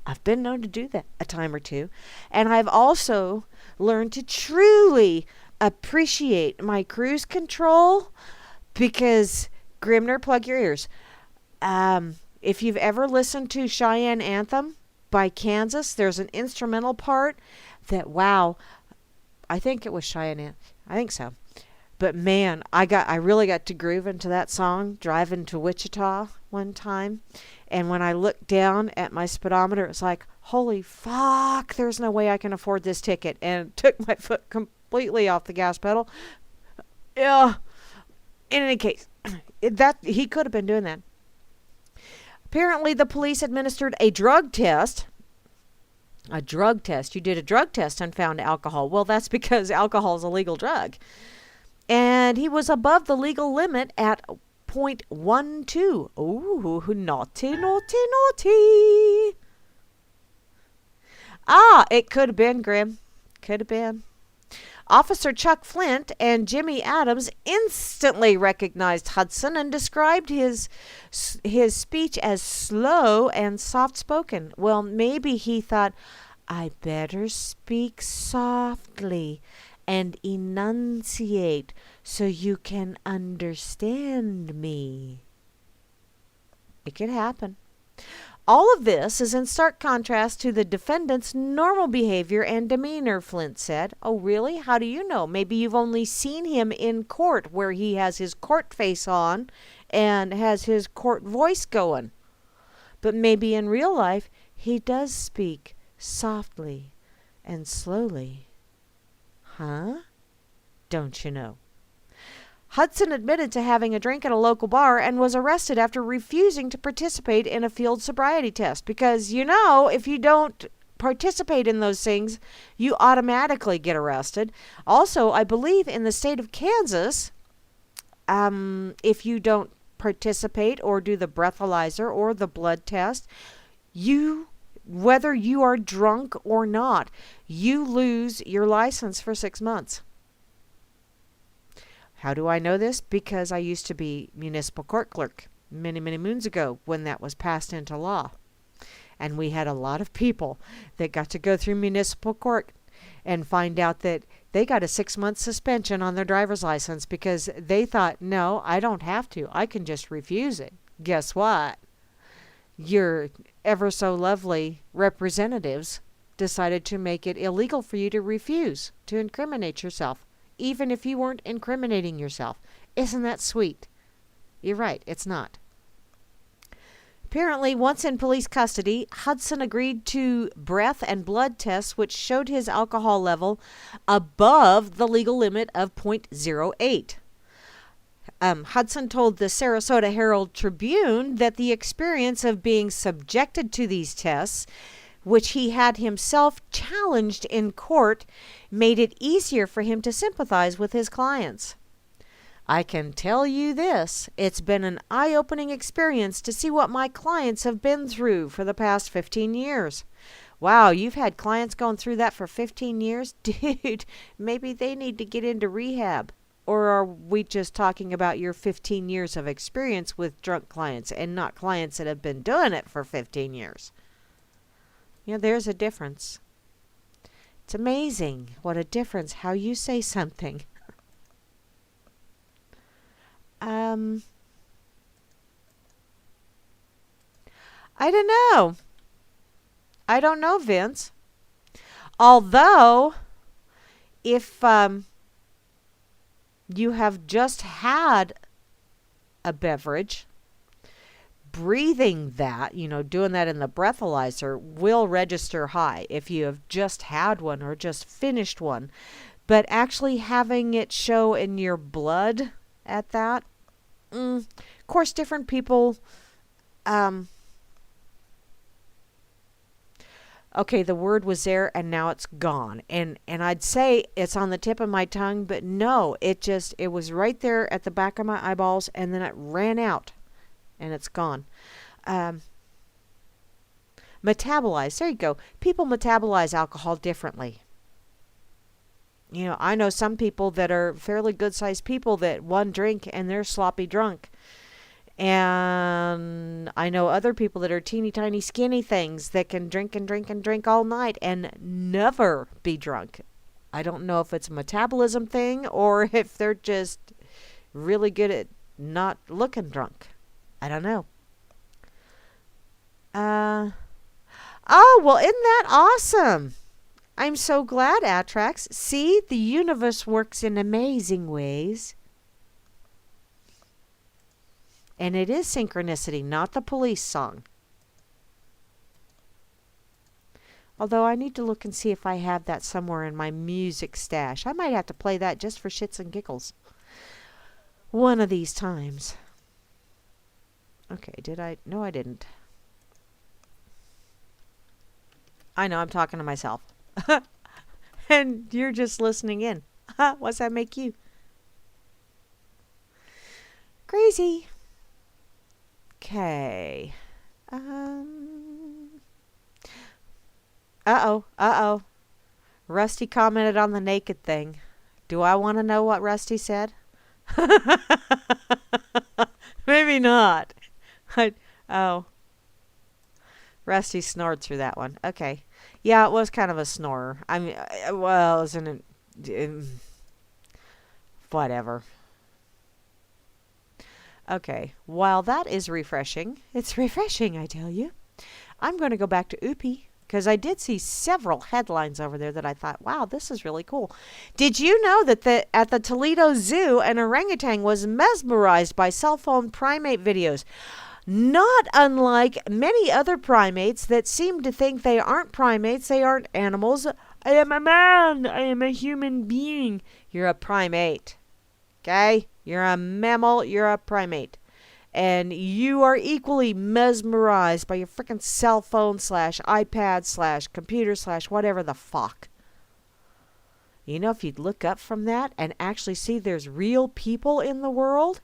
I've been known to do that a time or two. And I've also learned to truly appreciate my cruise control because, Grimner, plug your ears. If you've ever listened to Cheyenne Anthem by Kansas, there's an instrumental part that, wow, I think it was Cheyenne. I think so. But man, I really got to groove into that song driving to Wichita one time. And when I looked down at my speedometer, it was like, holy fuck, there's no way I can afford this ticket. And took my foot completely off the gas pedal. Yeah. In any case, that he could have been doing that. Apparently, the police administered a drug test. A drug test. You did a drug test and found alcohol. Well, that's because alcohol is a legal drug. And he was above the legal limit at 0.12. Ooh, naughty, naughty, naughty. It could have been, Grim. Could have been. Officer Chuck Flint and Jimmy Adams instantly recognized Hudson and described his speech as slow and soft-spoken. Well, maybe he thought, I better speak softly and enunciate so you can understand me. It could happen. All of this is in stark contrast to the defendant's normal behavior and demeanor, Flint said. Oh, really? How do you know? Maybe you've only seen him in court where he has his court face on and has his court voice going. But maybe in real life he does speak softly and slowly. Huh? Don't you know? Hudson admitted to having a drink at a local bar and was arrested after refusing to participate in a field sobriety test. Because, if you don't participate in those things, you automatically get arrested. Also, I believe in the state of Kansas, if you don't participate or do the breathalyzer or the blood test, whether you are drunk or not, you lose your license for 6 months. How do I know this? Because I used to be municipal court clerk many, many moons ago when that was passed into law. And we had a lot of people that got to go through municipal court and find out that they got a 6-month suspension on their driver's license because they thought, no, I don't have to. I can just refuse it. Guess what? Your ever so lovely representatives decided to make it illegal for you to refuse to incriminate yourself, even if you weren't incriminating yourself. Isn't that sweet? You're right, it's not. Apparently, once in police custody, Hudson agreed to breath and blood tests which showed his alcohol level above the legal limit of 0.08. Hudson told the Sarasota Herald Tribune that the experience of being subjected to these tests, which he had himself challenged in court, made it easier for him to sympathize with his clients. I can tell you this, it's been an eye-opening experience to see what my clients have been through for the past 15 years. Wow, you've had clients going through that for 15 years? Dude, maybe they need to get into rehab. Or are we just talking about your 15 years of experience with drunk clients and not clients that have been doing it for 15 years? You know, there's a difference. It's amazing what a difference how you say something. I don't know. I don't know, Vince. Although, if you have just had a beverage, breathing that, doing that in the breathalyzer will register high if you have just had one or just finished one. But actually having it show in your blood at that, of course, different people, okay, the word was there and now it's gone. And I'd say it's on the tip of my tongue, but no, it was right there at the back of my eyeballs and then it ran out and it's gone. Metabolize, there you go. People metabolize alcohol differently. I know some people that are fairly good-sized people that one drink and they're sloppy drunk. And I know other people that are teeny tiny skinny things that can drink and drink and drink all night and never be drunk. I don't know if it's a metabolism thing or if they're just really good at not looking drunk. I don't know. Oh, well, isn't that awesome? I'm so glad, Atrax. See, the universe works in amazing ways. And it is synchronicity, not the Police song. Although I need to look and see if I have that somewhere in my music stash. I might have to play that just for shits and giggles. One of these times. Okay, did I? No, I didn't. I know, I'm talking to myself. And you're just listening in. What's that make you? Crazy. Okay. Uh-oh. Rusty commented on the naked thing. Do I want to know what Rusty said? Maybe not. Rusty snored through that one. Okay. Yeah, it was kind of a snorer. I mean, well, isn't it? Whatever. Okay. While that is refreshing, it's refreshing, I tell you. I'm going to go back to Oopie because I did see several headlines over there that I thought, wow, this is really cool. Did you know that at the Toledo Zoo, an orangutan was mesmerized by cell phone primate videos? Not unlike many other primates that seem to think they aren't primates, they aren't animals. I am a man. I am a human being. You're a primate. Okay? You're a mammal. You're a primate. And you are equally mesmerized by your freaking cell phone / iPad / computer / whatever the fuck. If you'd look up from that and actually see there's real people in the world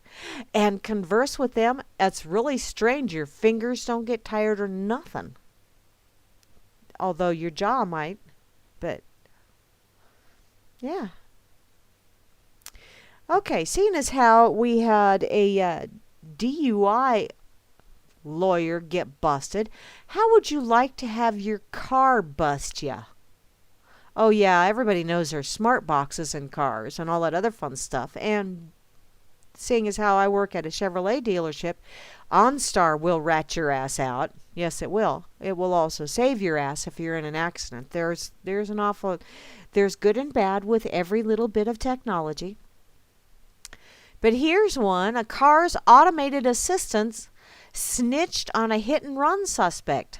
and converse with them, it's really strange. Your fingers don't get tired or nothing. Although your jaw might, but yeah. Okay, seeing as how we had a DUI lawyer get busted, how would you like to have your car bust ya? Oh yeah, everybody knows there's smart boxes in cars and all that other fun stuff. And seeing as how I work at a Chevrolet dealership, OnStar will rat your ass out. Yes, it will. It will also save your ass if you're in an accident. There's good and bad with every little bit of technology. But here's one. A car's automated assistance snitched on a hit and run suspect.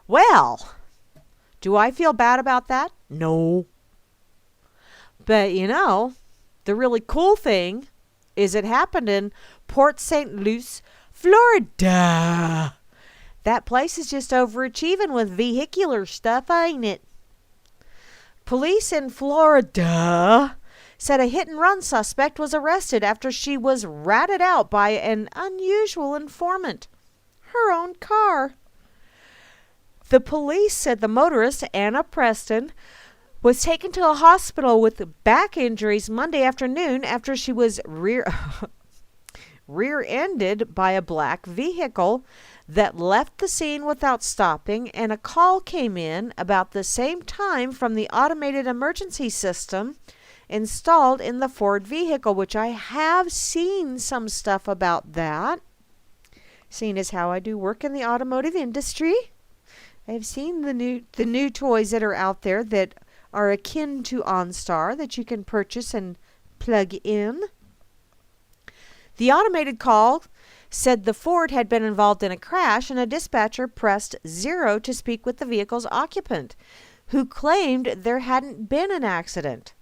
Well, do I feel bad about that? No. But the really cool thing is it happened in Port St. Lucie, Florida. That place is just overachieving with vehicular stuff, ain't it? Police in Florida said a hit-and-run suspect was arrested after she was ratted out by an unusual informant. Her own car. The police said the motorist, Anna Preston, was taken to a hospital with back injuries Monday afternoon after she was rear-ended by a black vehicle that left the scene without stopping, and a call came in about the same time from the automated emergency system installed in the Ford vehicle, which I have seen some stuff about that. Seeing as how I do work in the automotive industry, I've seen the new toys that are out there that are akin to OnStar that you can purchase and plug in. The automated call said the Ford had been involved in a crash, and a dispatcher pressed 0 to speak with the vehicle's occupant, who claimed there hadn't been an accident.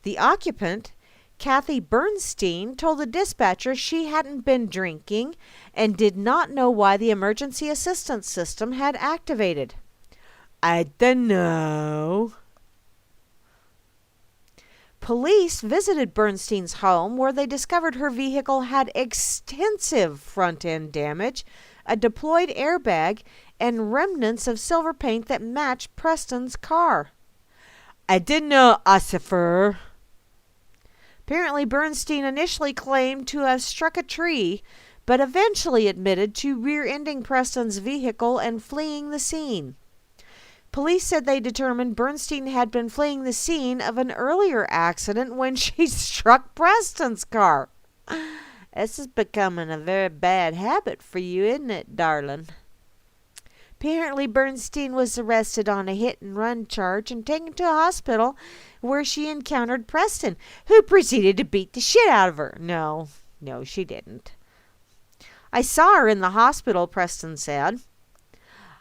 The occupant, Kathy Bernstein, told the dispatcher she hadn't been drinking and did not know why the emergency assistance system had activated. I don't know. Police visited Bernstein's home, where they discovered her vehicle had extensive front-end damage, a deployed airbag, and remnants of silver paint that matched Preston's car. I didn't know, Ossifer. Apparently, Bernstein initially claimed to have struck a tree, but eventually admitted to rear-ending Preston's vehicle and fleeing the scene. Police said they determined Bernstein had been fleeing the scene of an earlier accident when she struck Preston's car. This is becoming a very bad habit for you, isn't it, darling? Apparently, Bernstein was arrested on a hit-and-run charge and taken to a hospital where she encountered Preston, who proceeded to beat the shit out of her. No, she didn't. I saw her in the hospital, Preston said.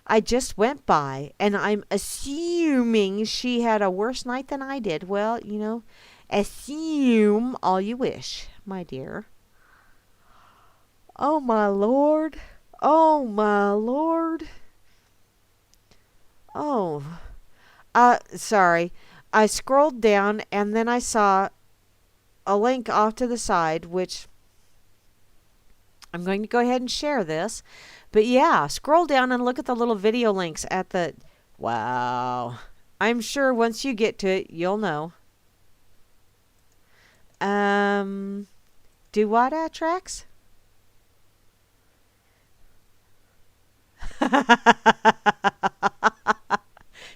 I just went by, and I'm assuming she had a worse night than I did. Well, assume all you wish, my dear. Oh, my Lord. Oh, my Lord. Oh. Sorry. I scrolled down, and then I saw a link off to the side, which I'm going to go ahead and share this. But yeah, scroll down and look at the little video links at the... Wow. I'm sure once you get to it, you'll know. Do what, Trax?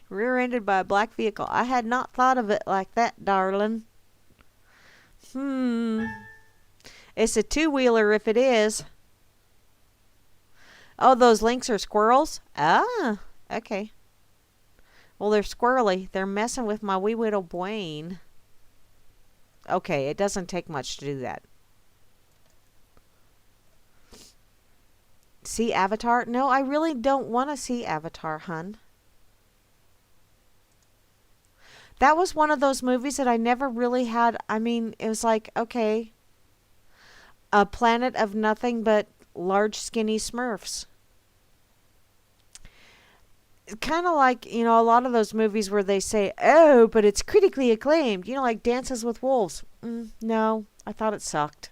Rear-ended by a black vehicle. I had not thought of it like that, darling. It's a two-wheeler if it is. Oh, those links are squirrels? Ah, okay. Well, they're squirrely. They're messing with my wee little brain. Okay, it doesn't take much to do that. See Avatar? No, I really don't want to see Avatar, hun. That was one of those movies that I never really had. I mean, it was like, okay, a planet of nothing but large, skinny Smurfs. Kind of like, a lot of those movies where they say, oh, but it's critically acclaimed. Like Dances with Wolves. No, I thought it sucked.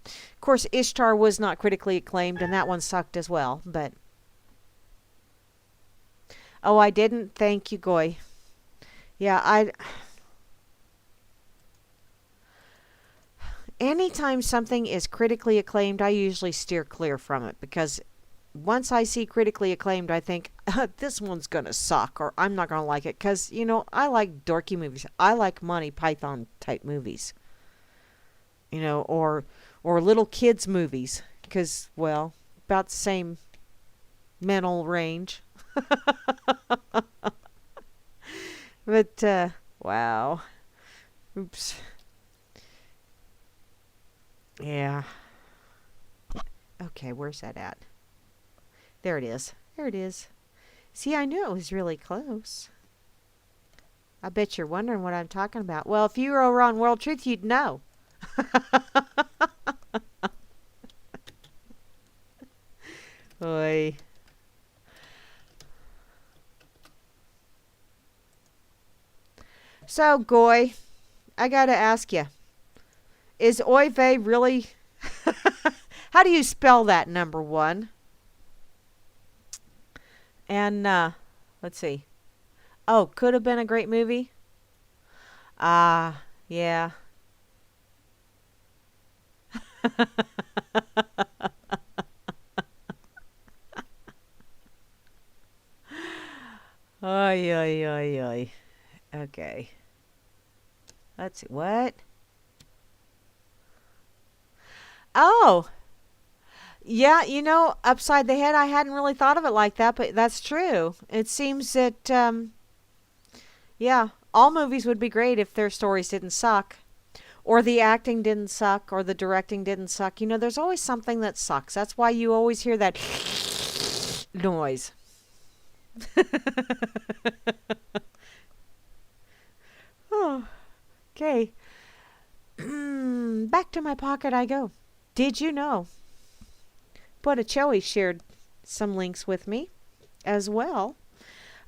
Of course, Ishtar was not critically acclaimed, and that one sucked as well, but... Oh, I didn't? Thank you, Goy. Yeah, anytime something is critically acclaimed, I usually steer clear from it, because once I see critically acclaimed, I think, this one's going to suck, or I'm not going to like it, because, I like dorky movies. I like Monty Python type movies. Or little kids movies, because, well, about the same mental range. But, wow. Oops. Yeah. Okay, where's that at? There it is. There it is. See, I knew it was really close. I bet you're wondering what I'm talking about. Well, if you were over on World Truth, you'd know. Oy. So, Goy, I gotta ask you, is oy vey really? How do you spell that, number one? And let's see. Oh, could have been a great movie. Ah, yeah. Oy, oy, oy, oy. Okay. Let's see. What? Oh, yeah. Upside the head, I hadn't really thought of it like that, but that's true. It seems that, yeah, all movies would be great if their stories didn't suck, or the acting didn't suck, or the directing didn't suck. There's always something that sucks. That's why you always hear that noise. Oh, okay. Back to my pocket I go. Did you know? Botticelli shared some links with me as well.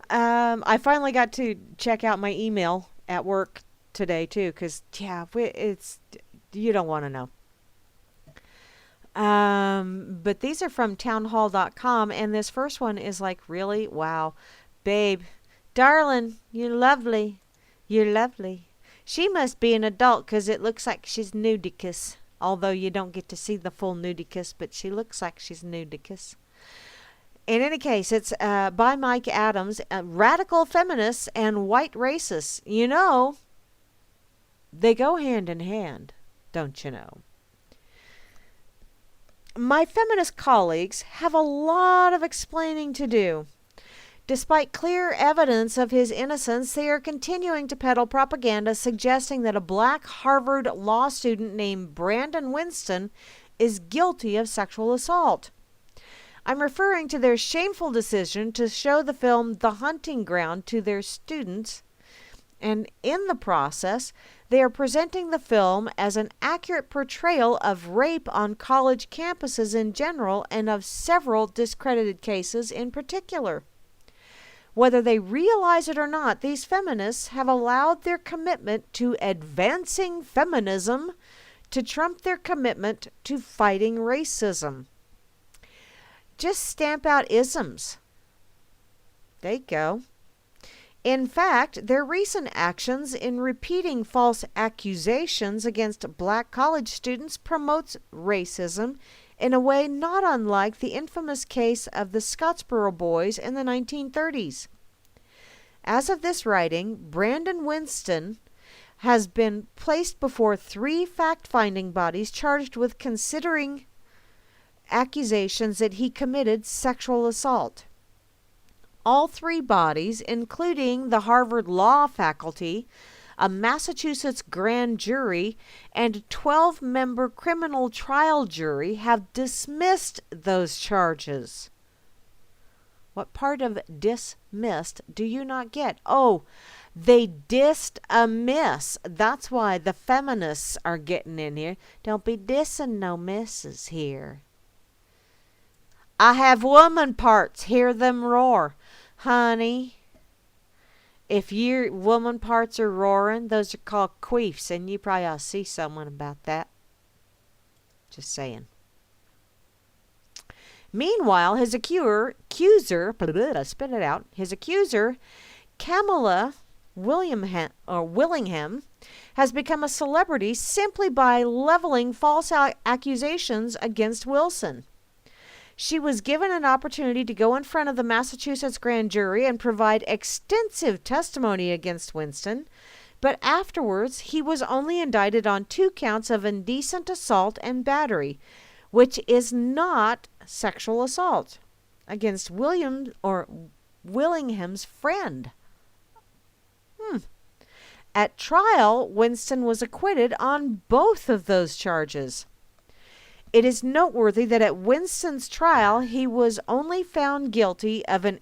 I finally got to check out my email at work today too, because yeah, it's you don't want to know. But these are from townhall.com, and this first one is like, really? Wow. Babe, darling, you're lovely. You're lovely. She must be an adult because it looks like she's nudicus. Although you don't get to see the full nudicus, but she looks like she's nudicus. In any case, it's by Mike Adams, radical feminists and white racists. They go hand in hand, don't you know? My feminist colleagues have a lot of explaining to do. Despite clear evidence of his innocence, they are continuing to peddle propaganda suggesting that a black Harvard law student named Brandon Winston is guilty of sexual assault. I'm referring to their shameful decision to show the film The Hunting Ground to their students, and in the process, they are presenting the film as an accurate portrayal of rape on college campuses in general and of several discredited cases in particular. Whether they realize it or not, these feminists have allowed their commitment to advancing feminism to trump their commitment to fighting racism. Just stamp out isms. There you go. In fact, their recent actions in repeating false accusations against black college students promotes racism in a way not unlike the infamous case of the Scottsboro Boys in the 1930s. As of this writing, Brandon Winston has been placed before 3 fact-finding bodies charged with considering accusations that he committed sexual assault. All 3 bodies, including the Harvard Law faculty, a Massachusetts grand jury, and a 12-member criminal trial jury, have dismissed those charges. What part of dismissed do you not get? Oh, they dissed a miss. That's why the feminists are getting in here. Don't be dissing no misses here. I have woman parts. Hear them roar. Honey, if your woman parts are roaring, those are called queefs, and you probably ought to see someone about that. Just saying. Meanwhile, his accuser, spit it out, his accuser, Kamala Willingham, has become a celebrity simply by leveling false accusations against Wilson. She was given an opportunity to go in front of the Massachusetts grand jury and provide extensive testimony against Winston, but afterwards he was only indicted on 2 counts of indecent assault and battery, which is not sexual assault, against Willingham's friend. At trial, Winston was acquitted on both of those charges. It is noteworthy that at Winston's trial, he was only found guilty of an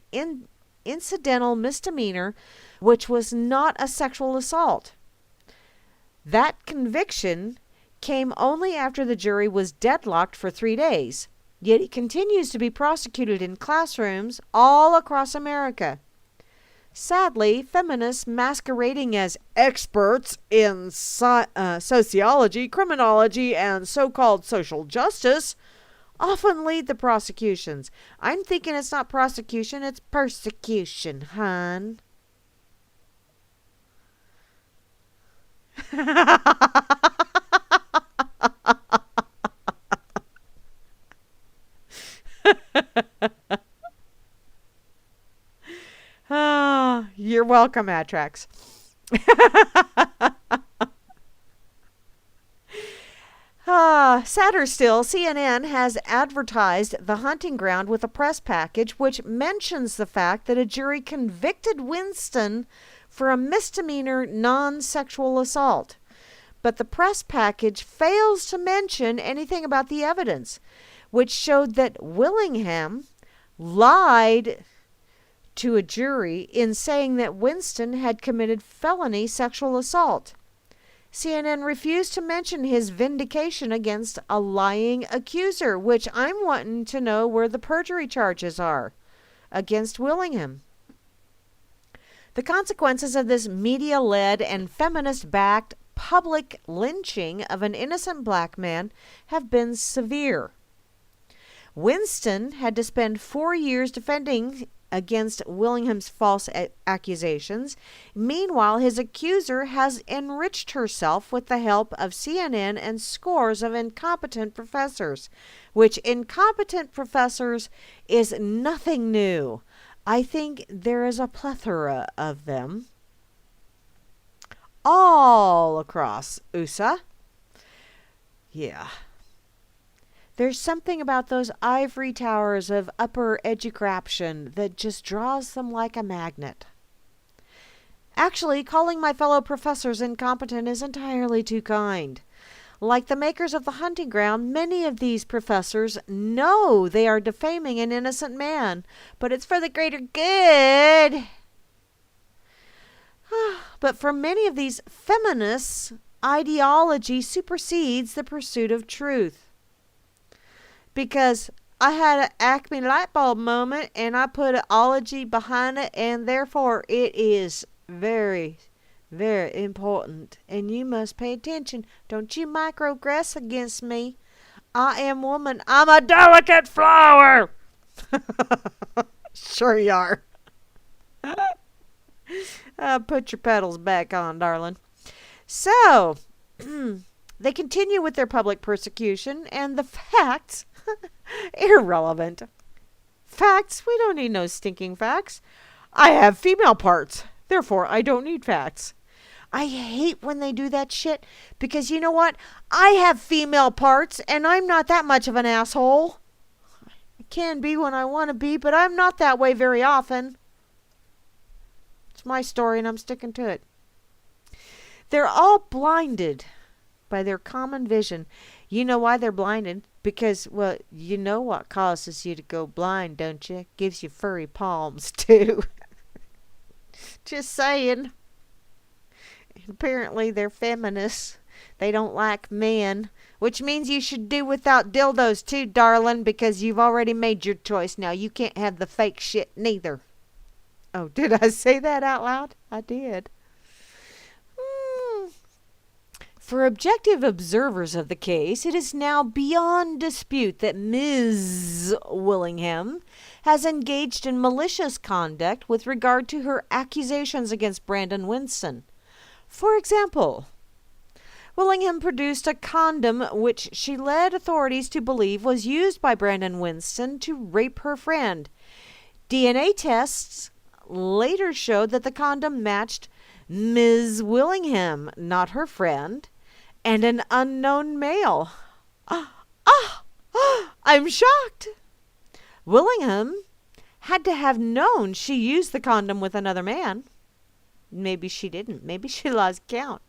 incidental misdemeanor, which was not a sexual assault. That conviction came only after the jury was deadlocked for 3 days, yet he continues to be prosecuted in classrooms all across America. Sadly, feminists masquerading as experts in sociology, criminology, and so-called social justice often lead the prosecutions. I'm thinking it's not prosecution, it's persecution, hon. You're welcome, Atrax. Sadder still, CNN has advertised the hunting ground with a press package which mentions the fact that a jury convicted Winston for a misdemeanor non-sexual assault. But the press package fails to mention anything about the evidence, which showed that Willingham lied to a jury in saying that Winston had committed felony sexual assault. CNN refused to mention his vindication against a lying accuser, which I'm wanting to know where the perjury charges are against Willingham. The consequences of this media-led and feminist-backed public lynching of an innocent black man have been severe. Winston had to spend 4 years defending against Willingham's false accusations. Meanwhile, his accuser has enriched herself with the help of CNN and scores of incompetent professors, which incompetent professors is nothing new. I think there is a plethora of them all across USA. Yeah. There's something about those ivory towers of upper educraption that just draws them like a magnet. Actually, calling my fellow professors incompetent is entirely too kind. Like the makers of the hunting ground, many of these professors know they are defaming an innocent man, but it's for the greater good. But for many of these feminists, ideology supersedes the pursuit of truth. Because I had an Acme light bulb moment and I put an ology behind it, and therefore it is very, very important. And you must pay attention. Don't you microaggress against me. I am woman. I'm a delicate flower. Sure you are. Put your petals back on, darling. So, they continue with their public persecution, and the facts, irrelevant. Facts? We don't need no stinking facts. I have female parts, therefore I don't need facts. I hate when they do that shit, because you know what? I have female parts, and I'm not that much of an asshole. I can be when I want to be, but I'm not that way very often. It's my story, and I'm sticking to it. They're all blinded by their common vision. You know why they're blinded? Because, well, you know what causes you to go blind, don't you? Gives you furry palms, too. Just saying. Apparently, they're feminists. They don't like men. Which means you should do without dildos, too, darling, because you've already made your choice. Now, you can't have the fake shit, neither. Oh, did I say that out loud? I did. For objective observers of the case, it is now beyond dispute that Ms. Willingham has engaged in malicious conduct with regard to her accusations against Brandon Winston. For example, Willingham produced a condom which she led authorities to believe was used by Brandon Winston to rape her friend. DNA tests later showed that the condom matched Ms. Willingham, not her friend, and an unknown male. I'm shocked. Willingham had to have known she used the condom with another man. Maybe she didn't. Maybe she lost count.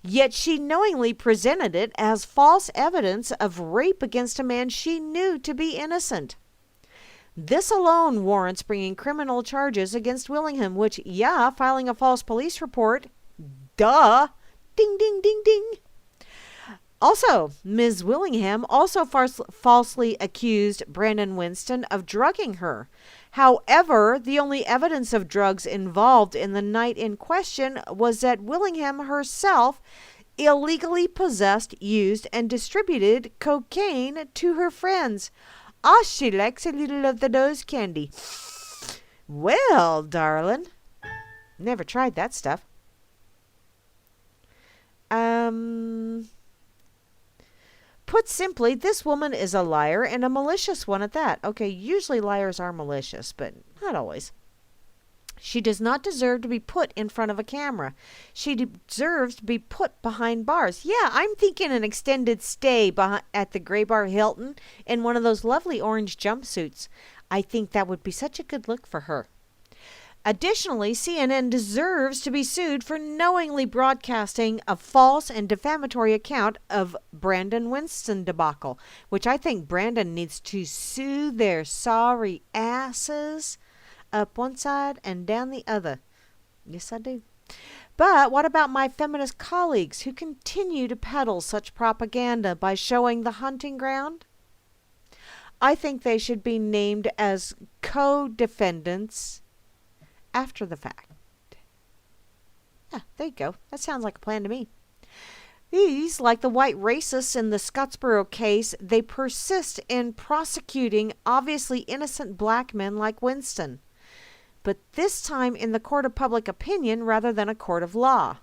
Yet she knowingly presented it as false evidence of rape against a man she knew to be innocent. This alone warrants bringing criminal charges against Willingham, which, yeah, filing a false police report. Duh. Ding, ding, ding, ding. Also, Ms. Willingham also falsely accused Brandon Winston of drugging her. However, the only evidence of drugs involved in the night in question was that Willingham herself illegally possessed, used, and distributed cocaine to her friends. Ah, she likes a little of the nose candy. Well, darling, never tried that stuff. Put simply, this woman is a liar and a malicious one at that. Okay, usually liars are malicious, but not always. She does not deserve to be put in front of a camera. She deserves to be put behind bars. Yeah, I'm thinking an extended stay at the Gray Bar Hilton in one of those lovely orange jumpsuits. I think that would be such a good look for her. Additionally, CNN deserves to be sued for knowingly broadcasting a false and defamatory account of Brandon Winston debacle, which I think Brandon needs to sue their sorry asses up one side and down the other. Yes, I do. But what about my feminist colleagues who continue to peddle such propaganda by showing the hunting ground? I think they should be named as co-defendants after the fact. Yeah, there you go. That sounds like a plan to me. These, like the white racists in the Scottsboro case, they persist in prosecuting obviously innocent black men like Winston, but this time in the court of public opinion rather than a court of law.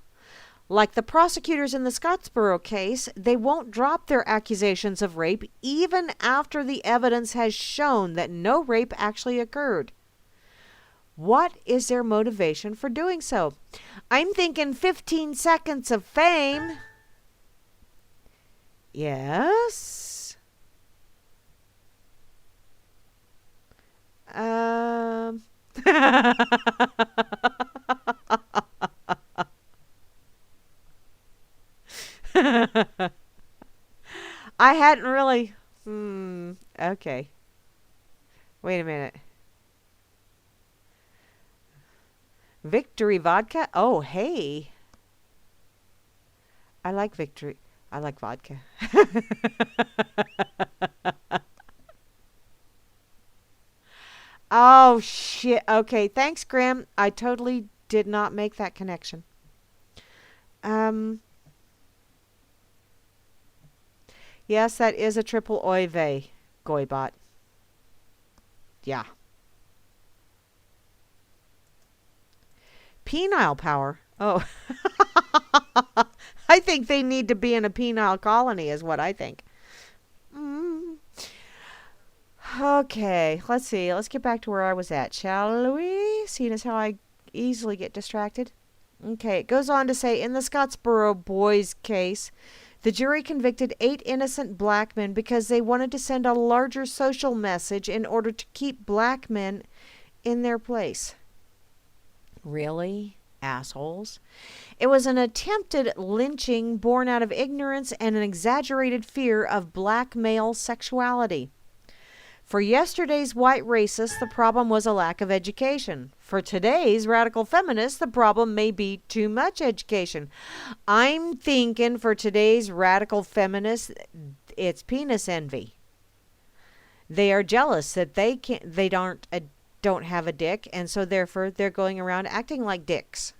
Like the prosecutors in the Scottsboro case, they won't drop their accusations of rape even after the evidence has shown that no rape actually occurred. What is their motivation for doing so? I'm thinking 15 seconds of fame. Yes. I hadn't really. Okay. Wait a minute. Victory vodka? Oh, hey. I like Victory. I like vodka. Oh, shit. Okay, thanks, Graham. I totally did not make that connection. Yes, that is a triple oive, Goybot. Yeah. Penile power. Oh. I think they need to be in a penile colony is what I think. Okay, let's see. Let's get back to where I was at, shall we? Seeing as how I easily get distracted. Okay, it goes on to say, in the Scottsboro boys case, the jury convicted 8 innocent black men because they wanted to send a larger social message in order to keep black men in their place. Really? Assholes. It was an attempted lynching born out of ignorance and an exaggerated fear of black male sexuality. For yesterday's white racists, the problem was a lack of education. For today's radical feminists, the problem may be too much education. I'm thinking for today's radical feminists, it's penis envy. They are jealous that they don't have a dick, and so therefore they're going around acting like dicks.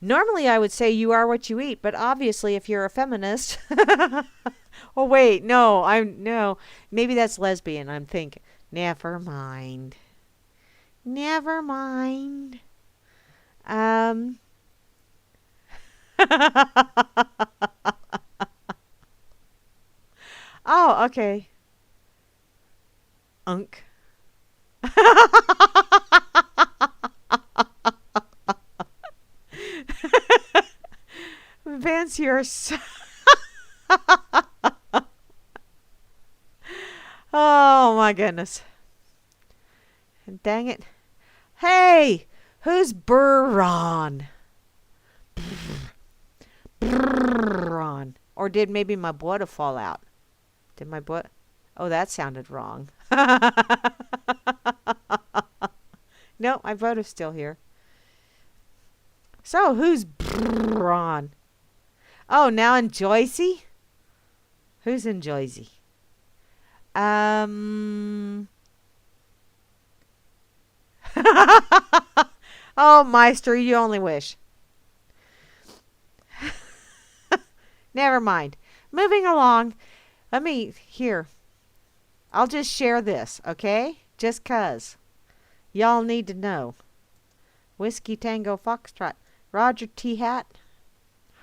Normally I would say you are what you eat, but obviously if you're a feminist... Oh, wait, no, maybe that's lesbian, I'm thinking. Never mind. Oh, okay. Unk. Vance, you're so... Oh, my goodness. Dang it. Hey, who's Burron? Burron. Or did maybe my blood fall out? Did my blood... Oh, that sounded wrong. No, my vote is still here. So, who's on? Oh, now in Joycey? Who's in Joycey? Um. Oh, Meister, you only wish. Never mind. Moving along. Here. I'll just share this, okay? Just 'cause. Y'all need to know. Whiskey Tango Foxtrot. Roger T. Hat.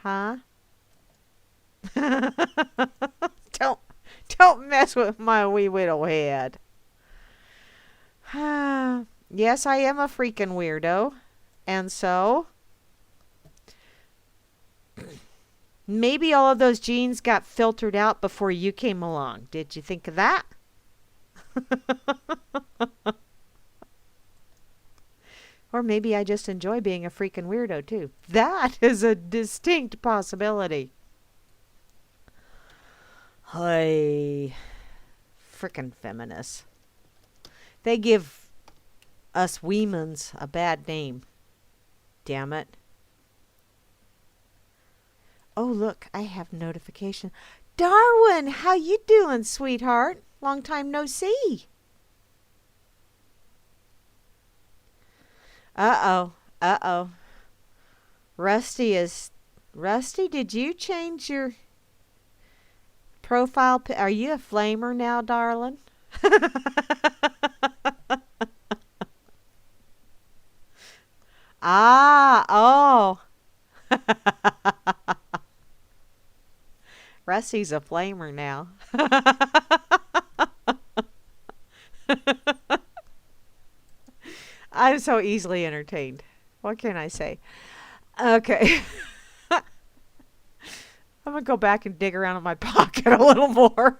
Huh? don't don't mess with my wee widow head. Yes, I am a freaking weirdo. And so maybe all of those genes got filtered out before you came along. Did you think of that? Or maybe I just enjoy being a freaking weirdo too. That is a distinct possibility. Hey, frickin' feminists. They give us wemans a bad name. Damn it. Oh, look, I have notification. Darwin, how you doing, sweetheart? Long time no see. Uh-oh. Uh-oh. Rusty, did you change your profile? Are you a flamer now, darling? Ah, oh. Rusty's a flamer now. I'm so easily entertained. What can I say? Okay. I'm going to go back and dig around in my pocket a little more.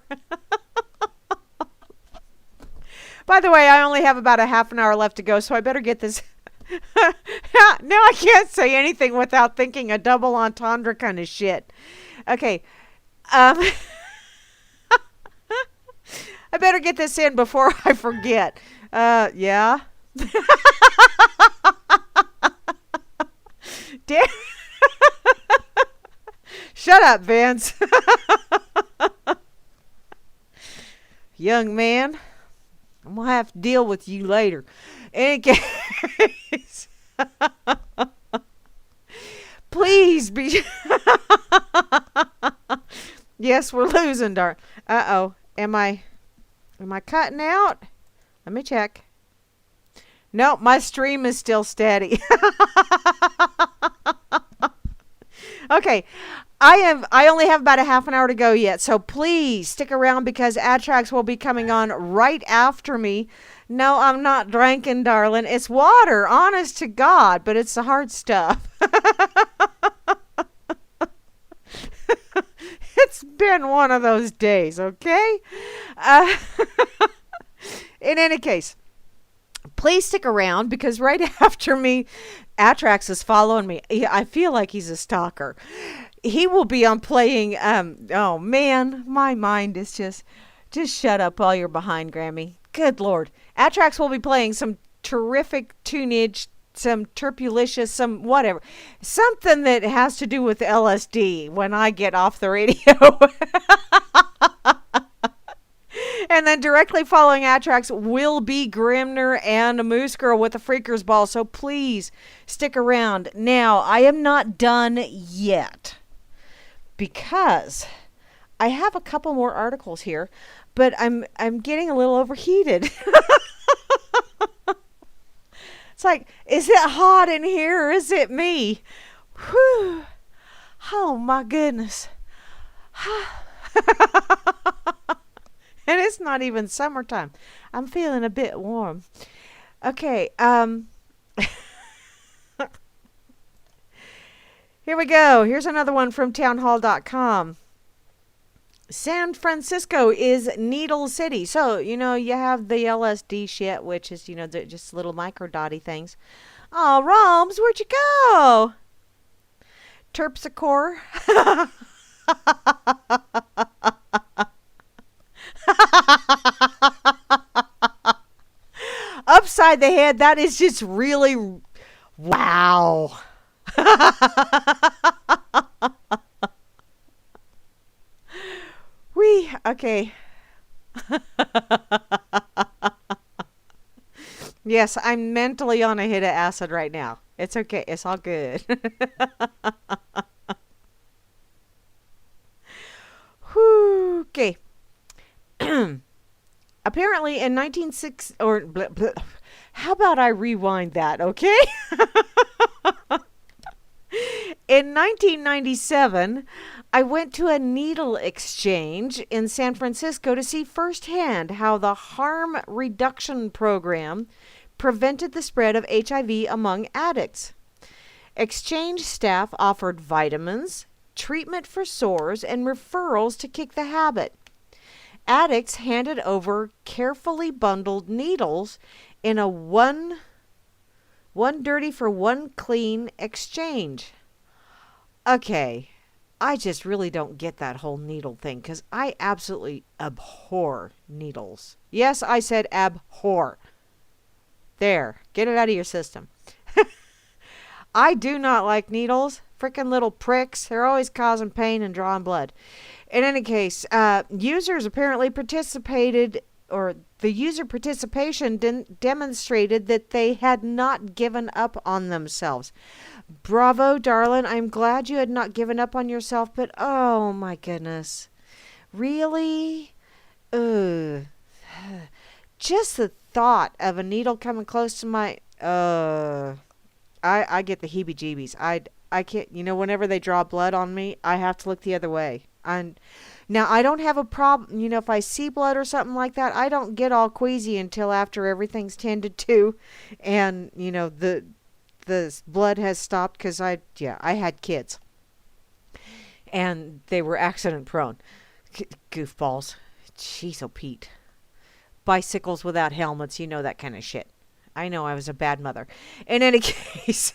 By the way, I only have about a half an hour left to go, so I better get this. Now I can't say anything without thinking a double entendre kind of shit. Okay. I better get this in before I forget. Yeah. Damn. Shut up, Vince. Young man, I'm going to have to deal with you later. In any case, please be. Yes, we're losing, darn. Uh-oh. Am I cutting out? Let me check. Nope, my stream is still steady. Okay. I only have about a half an hour to go yet, so please stick around because ad tracks will be coming on right after me. No, I'm not drinking, darling. It's water, honest to God, but it's the hard stuff. It's been one of those days, okay? In any case, please stick around because right after me, Atrax is following me. I feel like he's a stalker. He will be on playing, oh man, my mind is just shut up while you're behind, Grammy. Good Lord. Atrax will be playing some terrific tunage, some turpulicious, some whatever. Something that has to do with LSD when I get off the radio. And then directly following Atrax will be Grimner and a Moose Girl with a Freaker's Ball. So please stick around. Now, I am not done yet because I have a couple more articles here, but I'm getting a little overheated. It's like, is it hot in here or is it me? Whew. Oh my goodness. And it's not even summertime. I'm feeling a bit warm. Okay, here we go. Here's another one from townhall.com. San Francisco is Needle City. So, you have the LSD shit, which is, just little microdotty things. Oh, Roms, where'd you go? Terpsichore. upside the head, that is just really, wow. Okay. Yes, I'm mentally on a hit of acid right now. It's okay. It's all good. Whew. Okay. Apparently in 196 or how about I rewind that, okay? In 1997, I went to a needle exchange in San Francisco to see firsthand how the harm reduction program prevented the spread of HIV among addicts. Exchange staff offered vitamins, treatment for sores, and referrals to kick the habit. Addicts handed over carefully bundled needles in a one dirty for one clean exchange. Okay, I just really don't get that whole needle thing because I absolutely abhor needles. Yes, I said abhor. There, get it out of your system. I do not like needles. Frickin' little pricks. They're always causing pain and drawing blood. In any case, users apparently participated, or the user participation demonstrated that they had not given up on themselves. Bravo, darling. I'm glad you had not given up on yourself, but oh my goodness. Really? Ugh. Just the thought of a needle coming close to my I get the heebie-jeebies. I can't, whenever they draw blood on me, I have to look the other way. Now I don't have a problem, if I see blood or something like that, I don't get all queasy until after everything's tended to and the blood has stopped because I had kids and they were accident prone. Goofballs. Jeez, oh Pete. Bicycles without helmets, that kind of shit. I know I was a bad mother. In any case,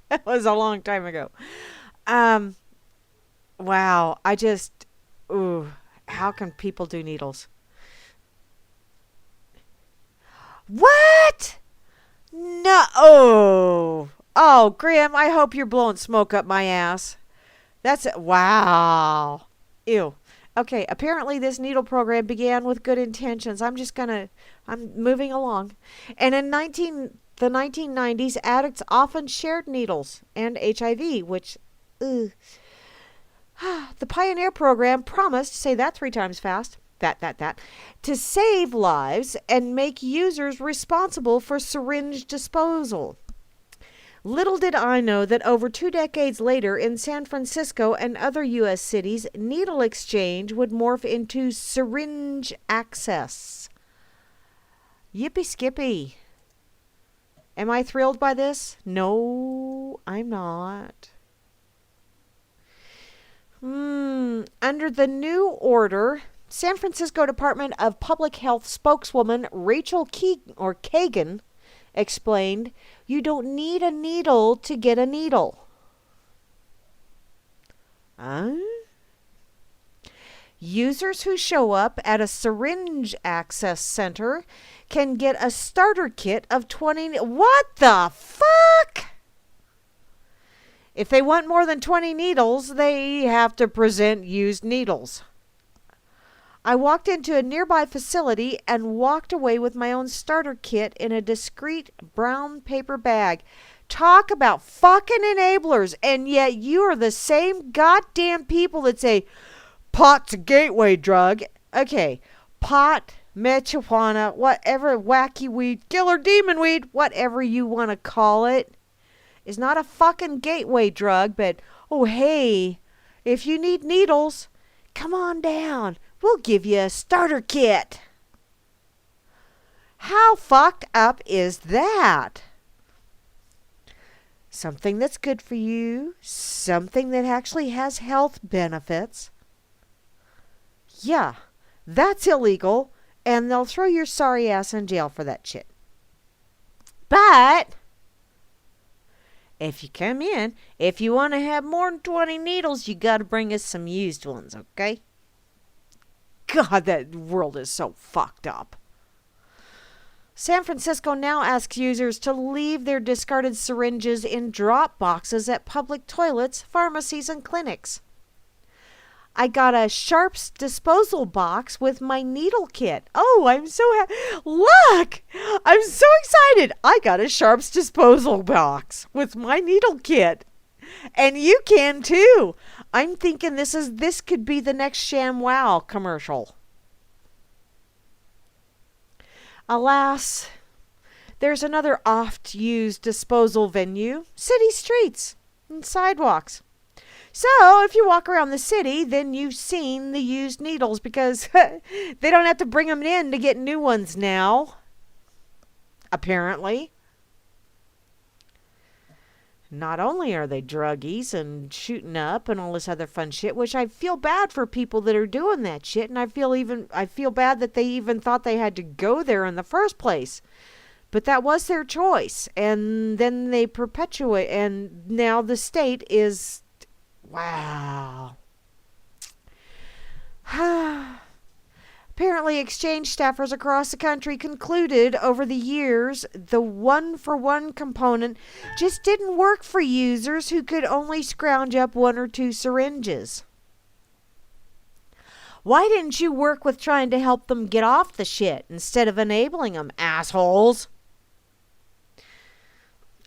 that was a long time ago. Wow, how can people do needles? What? No. Oh, Grim, I hope you're blowing smoke up my ass. That's it. Wow. Ew. Okay, apparently this needle program began with good intentions. I'm moving along. And in the 1990s, addicts often shared needles and HIV, which, the Pioneer program promised, say that 3 times fast, to save lives and make users responsible for syringe disposal. Little did I know that over 2 decades later in San Francisco and other U.S. cities, needle exchange would morph into syringe access. Yippee skippy. Am I thrilled by this? No, I'm not. Under the new order, San Francisco Department of Public Health spokeswoman Rachel Kagan explained, you don't need a needle to get a needle. Users who show up at a syringe access center can get a starter kit of 20... What the fuck? If they want more than 20 needles, they have to present used needles. I walked into a nearby facility and walked away with my own starter kit in a discreet brown paper bag. Talk about fucking enablers, and yet you are the same goddamn people that say, pot's a gateway drug. Okay, pot, marijuana, whatever wacky weed, killer demon weed, whatever you want to call it, is not a fucking gateway drug, but, oh hey, if you need needles, come on down. We'll give you a starter kit. How fucked up is that? Something that's good for you, something that actually has health benefits. Yeah, that's illegal, and they'll throw your sorry ass in jail for that shit. But if you come in, if you want to have more than 20 needles, you got to bring us some used ones, okay? God, that world is so fucked up. San Francisco now asks users to leave their discarded syringes in drop boxes at public toilets, pharmacies, and clinics. I got a Sharps disposal box with my needle kit. Oh, I'm so happy. Look! I'm so excited. I got a Sharps disposal box with my needle kit. And you can too. I'm thinking this could be the next ShamWow commercial. Alas, there's another oft-used disposal venue, city streets and sidewalks. So if you walk around the city, then you've seen the used needles because they don't have to bring them in to get new ones now, apparently. Not only are they druggies and shooting up and all this other fun shit, which I feel bad for people that are doing that shit, and I feel bad that they even thought they had to go there in the first place. But that was their choice, and then they perpetuate, and now the state is, wow. Apparently, exchange staffers across the country concluded over the years the one-for-one component just didn't work for users who could only scrounge up 1 or 2 syringes. Why didn't you work with trying to help them get off the shit instead of enabling them, assholes?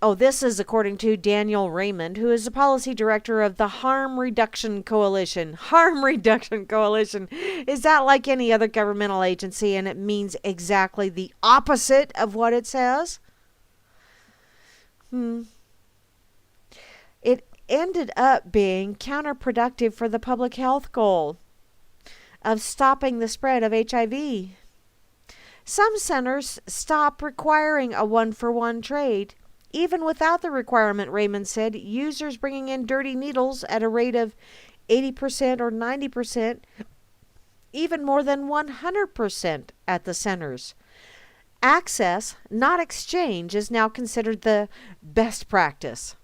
Oh, this is according to Daniel Raymond, who is the policy director of the Harm Reduction Coalition. Harm Reduction Coalition. Is that like any other governmental agency and it means exactly the opposite of what it says? It ended up being counterproductive for the public health goal of stopping the spread of HIV. Some centers stop requiring a one-for-one trade. Even without the requirement, Raymond said, users bringing in dirty needles at a rate of 80% or 90%, even more than 100% at the centers. Access, not exchange, is now considered the best practice.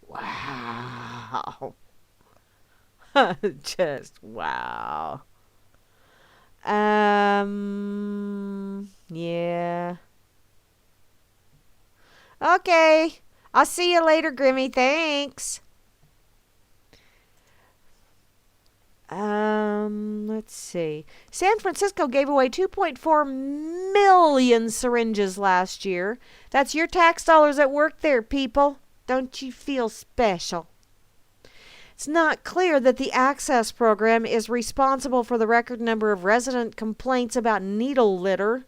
Wow. Just wow. Yeah. Okay. I'll see you later, Grimmy. Thanks. Let's see. San Francisco gave away 2.4 million syringes last year. That's your tax dollars at work there, people. Don't you feel special? It's not clear that the Access program is responsible for the record number of resident complaints about needle litter.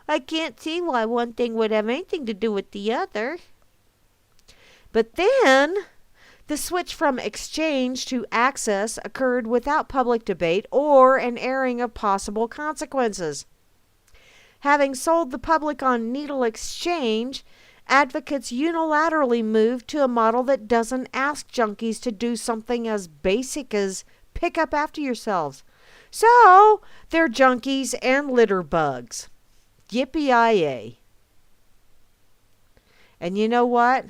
I can't see why one thing would have anything to do with the other. But then, the switch from exchange to access occurred without public debate or an airing of possible consequences. Having sold the public on needle exchange, advocates unilaterally moved to a model that doesn't ask junkies to do something as basic as pick up after yourselves. So, they're junkies and litter bugs. Yippee-yi-yay. And you know what?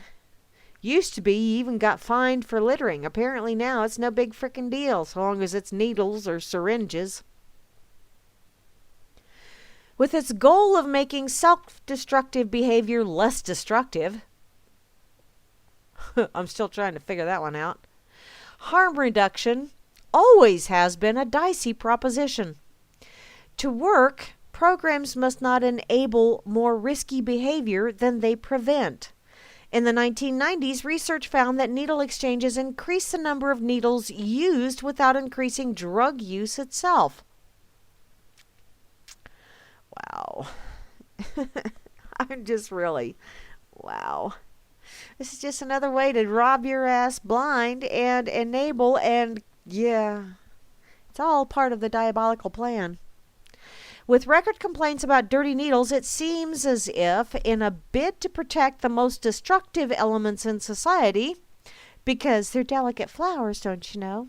Used to be you even got fined for littering. Apparently now it's no big frickin' deal so long as it's needles or syringes. With its goal of making self-destructive behavior less destructive. I'm still trying to figure that one out. Harm reduction always has been a dicey proposition. To work, programs must not enable more risky behavior than they prevent. In the 1990s, research found that needle exchanges increased the number of needles used without increasing drug use itself. Wow. I'm just really, wow. This is just another way to rob your ass blind and enable, and yeah, it's all part of the diabolical plan. With record complaints about dirty needles, it seems as if, in a bid to protect the most destructive elements in society, because they're delicate flowers, don't you know,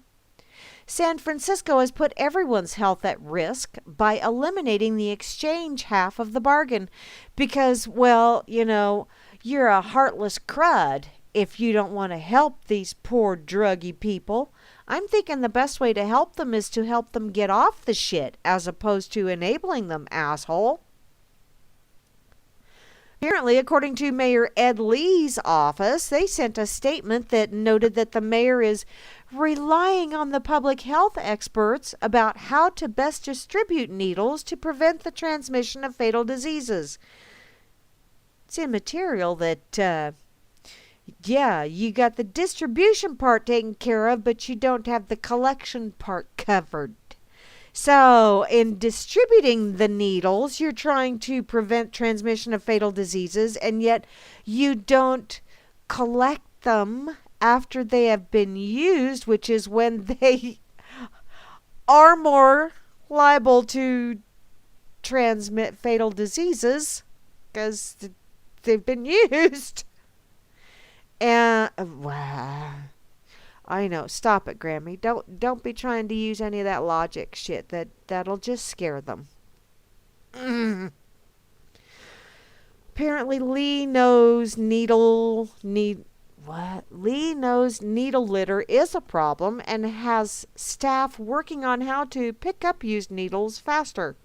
San Francisco has put everyone's health at risk by eliminating the exchange half of the bargain because, well, you know, you're a heartless crud if you don't want to help these poor druggy people, I'm thinking the best way to help them is to help them get off the shit as opposed to enabling them, asshole. Apparently, according to Mayor Ed Lee's office, they sent a statement that noted that the mayor is relying on the public health experts about how to best distribute needles to prevent the transmission of fatal diseases. It's immaterial that, yeah, you got the distribution part taken care of, but you don't have the collection part covered. So, in distributing the needles, you're trying to prevent transmission of fatal diseases, and yet you don't collect them after they have been used, which is when they are more liable to transmit fatal diseases because they've been used. And wow. I know. Stop it, Grammy. Don't be trying to use any of that logic shit. That'll just scare them. Apparently, Lee knows needle litter is a problem and has staff working on how to pick up used needles faster.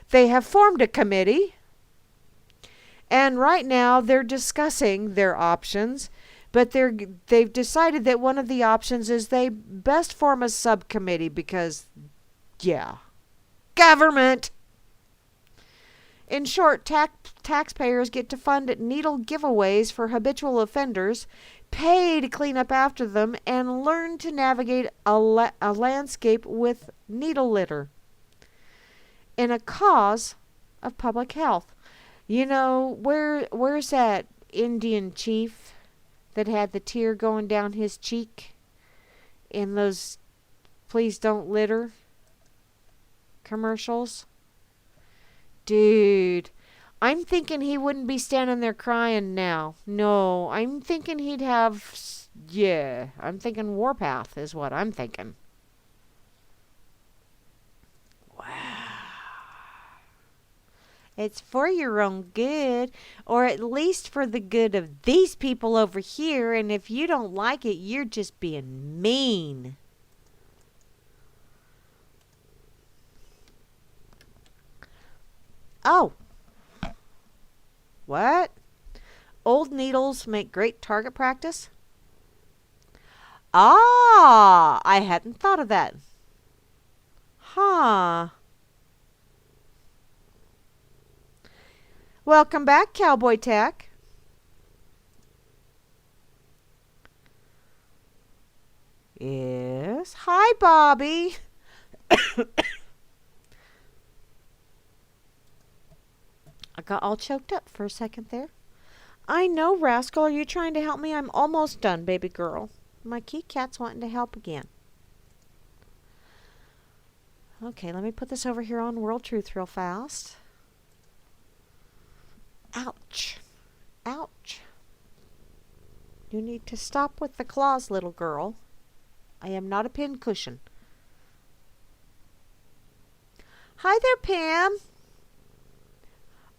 They have formed a committee, and right now they're discussing their options. But they've decided that one of the options is they best form a subcommittee because, yeah, government. In short, taxpayers get to fund needle giveaways for habitual offenders, pay to clean up after them, and learn to navigate a landscape with needle litter in a cause of public health. You know, where's that Indian chief that had the tear going down his cheek in those "Please Don't Litter" commercials? Dude, I'm thinking he wouldn't be standing there crying now. No, I'm thinking he'd have, yeah, I'm thinking Warpath is what I'm thinking. It's for your own good, or at least for the good of these people over here, and if you don't like it, you're just being mean. Oh. What? Old needles make great target practice? Ah, I hadn't thought of that. Huh. Welcome back, Cowboy Tech. Yes. Hi, Bobby. I got all choked up for a second there. I know, Rascal. Are you trying to help me? I'm almost done, baby girl. My kitty cat's wanting to help again. Okay, let me put this over here on World Truth real fast. Ouch. Ouch. You need to stop with the claws, little girl. I am not a pincushion. Hi there, Pam.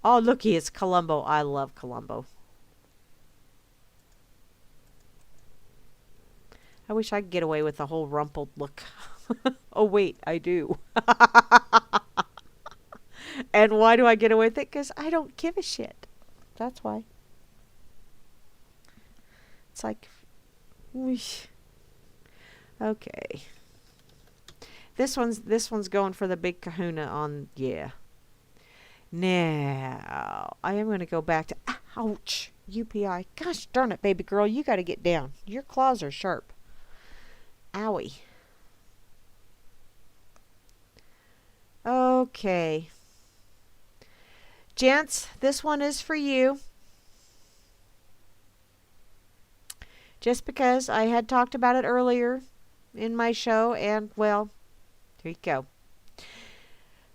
Oh, looky, it's Columbo. I love Columbo. I wish I could get away with the whole rumpled look. Oh, wait, I do. And why do I get away with it? Because I don't give a shit. That's why. It's like, whoosh. Okay. This one's going for the big kahuna on, yeah. Now, I am going to go back to, ouch, UPI. Gosh darn it, baby girl, you got to get down. Your claws are sharp. Owie. Okay. Gents, this one is for you. Just because I had talked about it earlier in my show, and, well, here you go.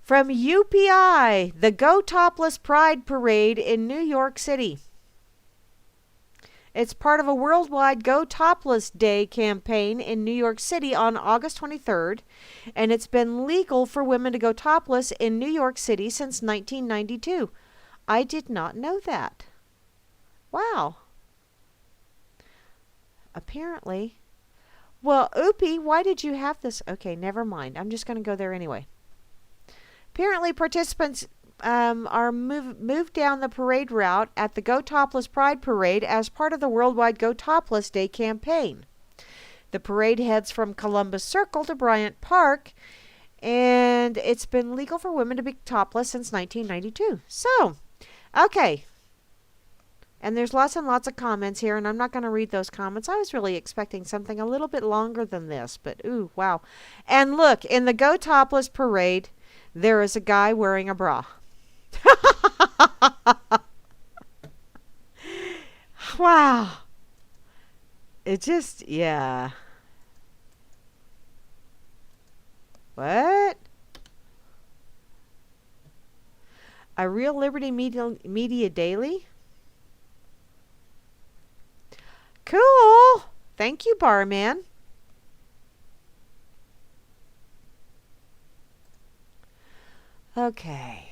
From UPI, the Go Topless Pride Parade in New York City. It's part of a worldwide Go Topless Day campaign in New York City on August 23rd, and it's been legal for women to go topless in New York City since 1992. I did not know that. Wow. Apparently. Well, Oopie, why did you have this? Okay, never mind. I'm just going to go there anyway. Apparently, participants are moved down the parade route at the Go Topless Pride Parade as part of the worldwide Go Topless Day campaign. The parade heads from Columbus Circle to Bryant Park, and it's been legal for women to be topless since 1992. So, okay. And there's lots and lots of comments here, and I'm not going to read those comments. I was really expecting something a little bit longer than this, but ooh, wow. And look, in the Go Topless Parade, there is a guy wearing a bra. Wow. It just, yeah. What? A Real Liberty Media Daily? Cool. Thank you, barman. Okay.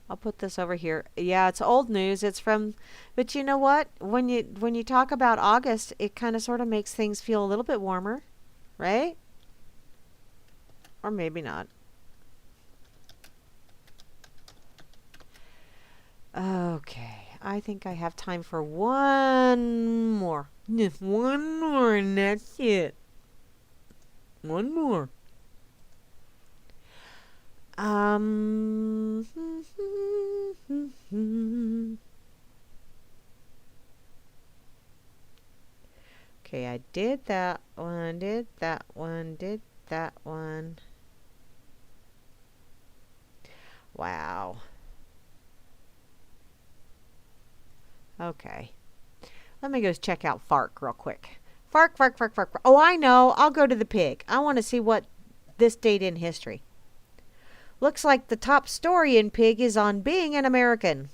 I'll put this over here. Yeah, it's old news. It's from, but you know what? When you talk about August, it kind of sort of makes things feel a little bit warmer, right? Or maybe not. Okay. I think I have time for one more. Just one more, and that's it. One more. Okay, I did that one, did that one, did that one. Wow. Okay. Let me go check out Fark real quick. Fark. Oh, I know. I'll go to the pig. I want to see what this date in history. Looks like the top story in Pig is on being an American.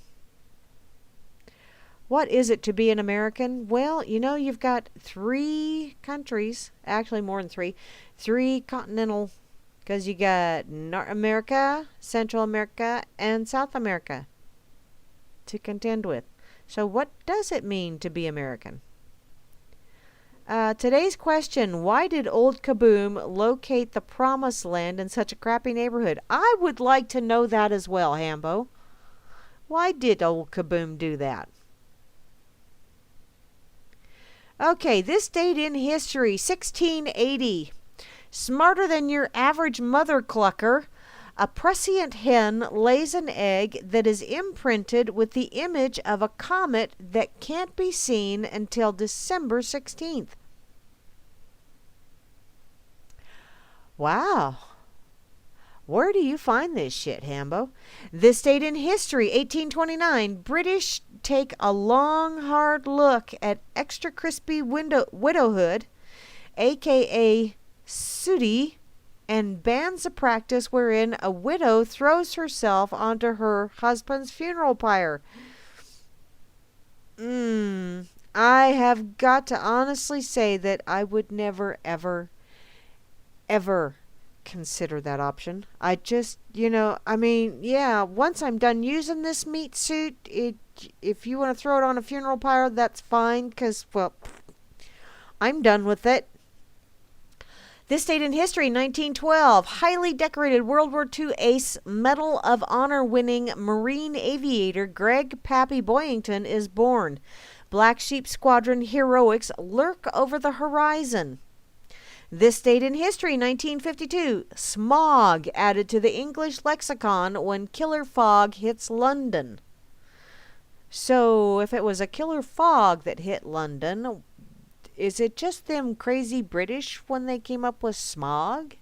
What is it to be an American? Well, you know, you've got 3 countries, actually more than 3, 3 continental, because you got North America, Central America, and South America to contend with. So what does it mean to be American? Today's question, why did Old Kaboom locate the promised land in such a crappy neighborhood? I would like to know that as well, Hambo. Why did Old Kaboom do that? Okay, this date in history, 1680. Smarter than your average mother clucker, a prescient hen lays an egg that is imprinted with the image of a comet that can't be seen until December 16th. Wow. Where do you find this shit, Hambo? This date in history, 1829, British take a long, hard look at extra crispy widowhood, a.k.a. sooty, and bans a practice wherein a widow throws herself onto her husband's funeral pyre. I have got to honestly say that I would never, ever, ever consider that option. I just, I mean, yeah, once I'm done using this meat suit, if you want to throw it on a funeral pyre, that's fine, because, well, I'm done with it. This date in history, 1912, highly decorated World War II ace, Medal of Honor winning Marine aviator Greg Pappy Boyington is born. Black Sheep Squadron heroics lurk over the horizon. This date in history, 1952, smog added to the English lexicon when killer fog hits London. So, if it was a killer fog that hit London, is it just them crazy British when they came up with smog?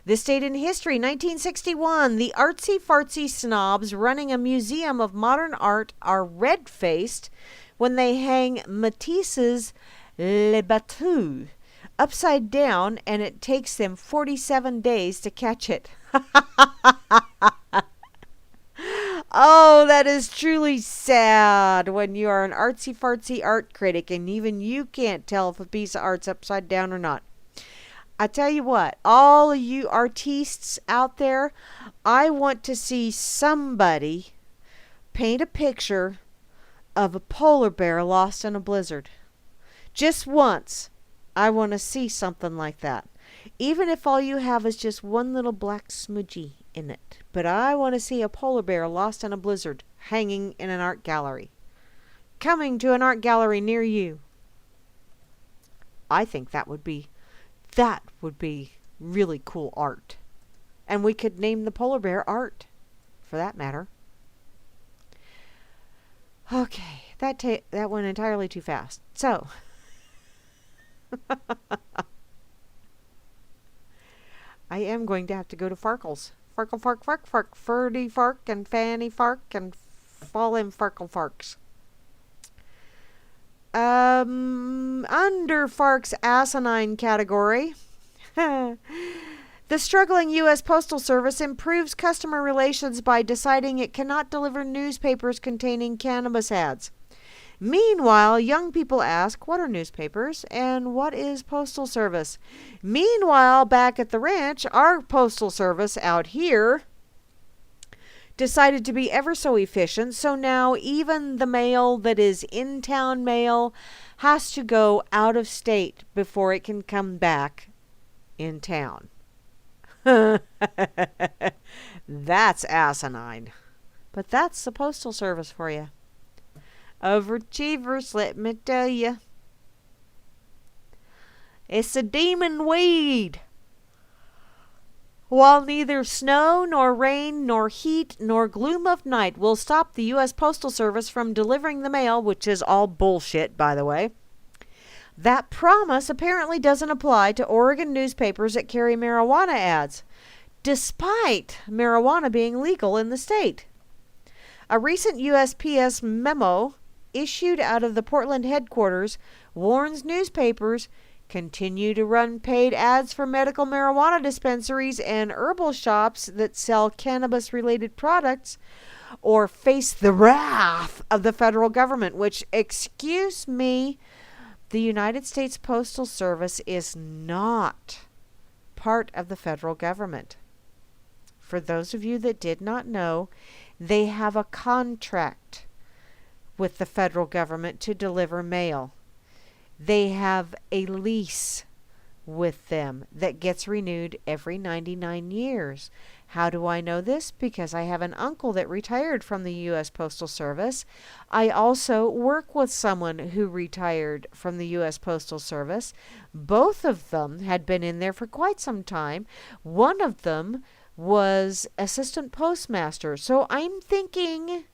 This date in history, 1961, the artsy-fartsy snobs running a museum of modern art are red-faced when they hang Matisse's Les Battues upside down, and it takes them 47 days to catch it. Oh, that is truly sad when you are an artsy-fartsy art critic and even you can't tell if a piece of art's upside down or not. I tell you what, all of you artistes out there, I want to see somebody paint a picture of a polar bear lost in a blizzard. Just once, I want to see something like that. Even if all you have is just one little black smudgy in it. But I want to see a polar bear lost in a blizzard hanging in an art gallery. Coming to an art gallery near you. I think that would be really cool art. And we could name the polar bear Art, for that matter. Okay, that went entirely too fast. So, I am going to have to go to Farkles. Farkle, fark, fark, fark, Ferdy, fark, and Fanny, fark, and fall in Farkle, farks. Under Fark's asinine category, the struggling U.S. Postal Service improves customer relations by deciding it cannot deliver newspapers containing cannabis ads. Meanwhile, young people ask, what are newspapers and what is Postal Service? Meanwhile, back at the ranch, our Postal Service out here decided to be ever so efficient, so now even the mail that is in-town mail has to go out of state before it can come back in town. That's asinine. But that's the Postal Service for you. Overachievers, let me tell you. It's a demon weed. While neither snow, nor rain, nor heat, nor gloom of night will stop the U.S. Postal Service from delivering the mail, which is all bullshit, by the way, that promise apparently doesn't apply to Oregon newspapers that carry marijuana ads, despite marijuana being legal in the state. A recent USPS memo issued out of the Portland headquarters warns newspapers continue to run paid ads for medical marijuana dispensaries and herbal shops that sell cannabis-related products or face the wrath of the federal government, which, excuse me, the United States Postal Service is not part of the federal government. For those of you that did not know, they have a contract with the federal government to deliver mail. They have a lease with them that gets renewed every 99 years. How do I know this? Because I have an uncle that retired from the U.S. Postal Service. I also work with someone who retired from the U.S. Postal Service. Both of them had been in there for quite some time. One of them was assistant postmaster. So I'm thinking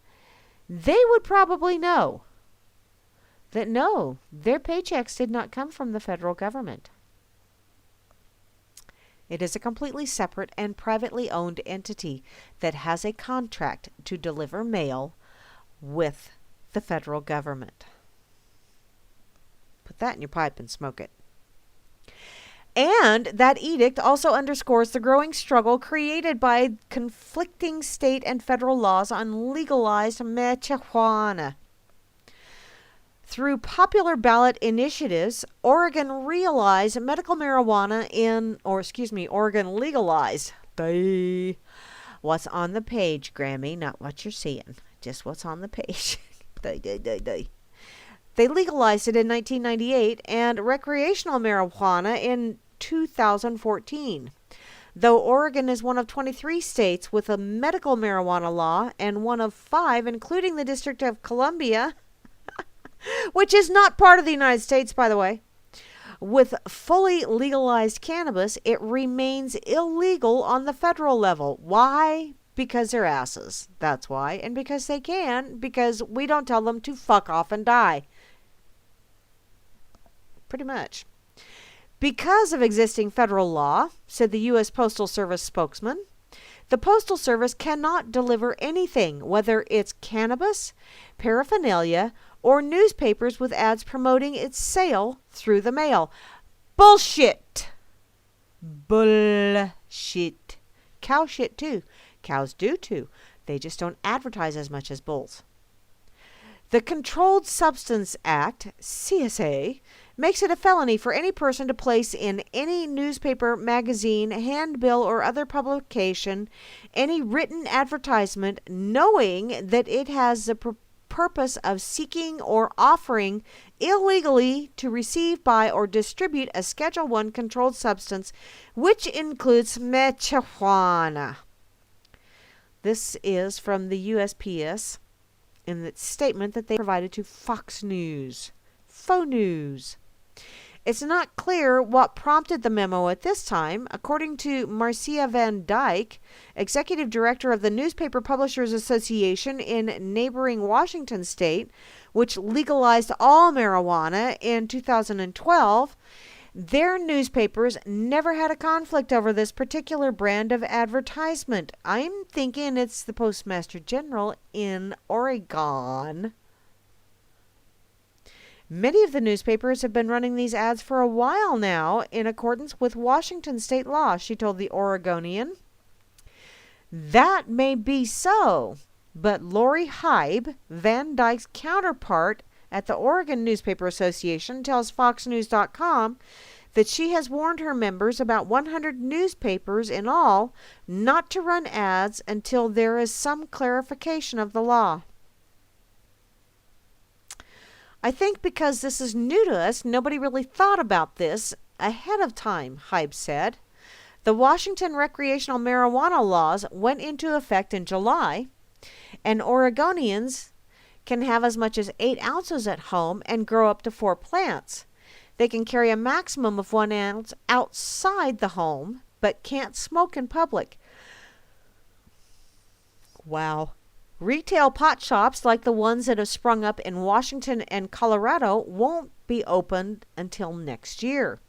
they would probably know that no, their paychecks did not come from the federal government. It is a completely separate and privately owned entity that has a contract to deliver mail with the federal government. Put that in your pipe and smoke it. And that edict also underscores the growing struggle created by conflicting state and federal laws on legalized marijuana. Through popular ballot initiatives, Oregon legalized what's on the page, Grammy, not what you're seeing, just what's on the page. They legalized it in 1998 and recreational marijuana in 2014. Though Oregon is one of 23 states with a medical marijuana law and one of 5, including the District of Columbia, which is not part of the United States, by the way, with fully legalized cannabis, it remains illegal on the federal level. Why? Because they're asses. That's why. And because they can. Because we don't tell them to fuck off and die. Pretty much. Because of existing federal law, said the U.S. Postal Service spokesman, the Postal Service cannot deliver anything, whether it's cannabis, paraphernalia, or newspapers with ads promoting its sale through the mail. Bullshit. Bullshit. Cow shit too. Cows do too. They just don't advertise as much as bulls. The Controlled Substance Act, CSA, makes it a felony for any person to place in any newspaper, magazine, handbill, or other publication any written advertisement knowing that it has the purpose of seeking or offering illegally to receive, buy, or distribute a Schedule 1 controlled substance, which includes marijuana. This is from the USPS in the statement that they provided to Fox News. Faux news. It's not clear what prompted the memo at this time. According to Marcia Van Dyke, executive director of the Newspaper Publishers Association in neighboring Washington state, which legalized all marijuana in 2012, their newspapers never had a conflict over this particular brand of advertisement. I'm thinking it's the Postmaster General in Oregon. Many of the newspapers have been running these ads for a while now in accordance with Washington state law, she told the Oregonian. That may be so, but Lori Hybe, Van Dyke's counterpart at the Oregon Newspaper Association, tells FoxNews.com that she has warned her members, about 100 newspapers in all, not to run ads until there is some clarification of the law. I think because this is new to us, nobody really thought about this ahead of time, Hybe said. The Washington recreational marijuana laws went into effect in July, and Oregonians can have as much as 8 ounces at home and grow up to 4 plants. They can carry a maximum of 1 ounce outside the home, but can't smoke in public. Wow. Retail pot shops like the ones that have sprung up in Washington and Colorado won't be opened until next year.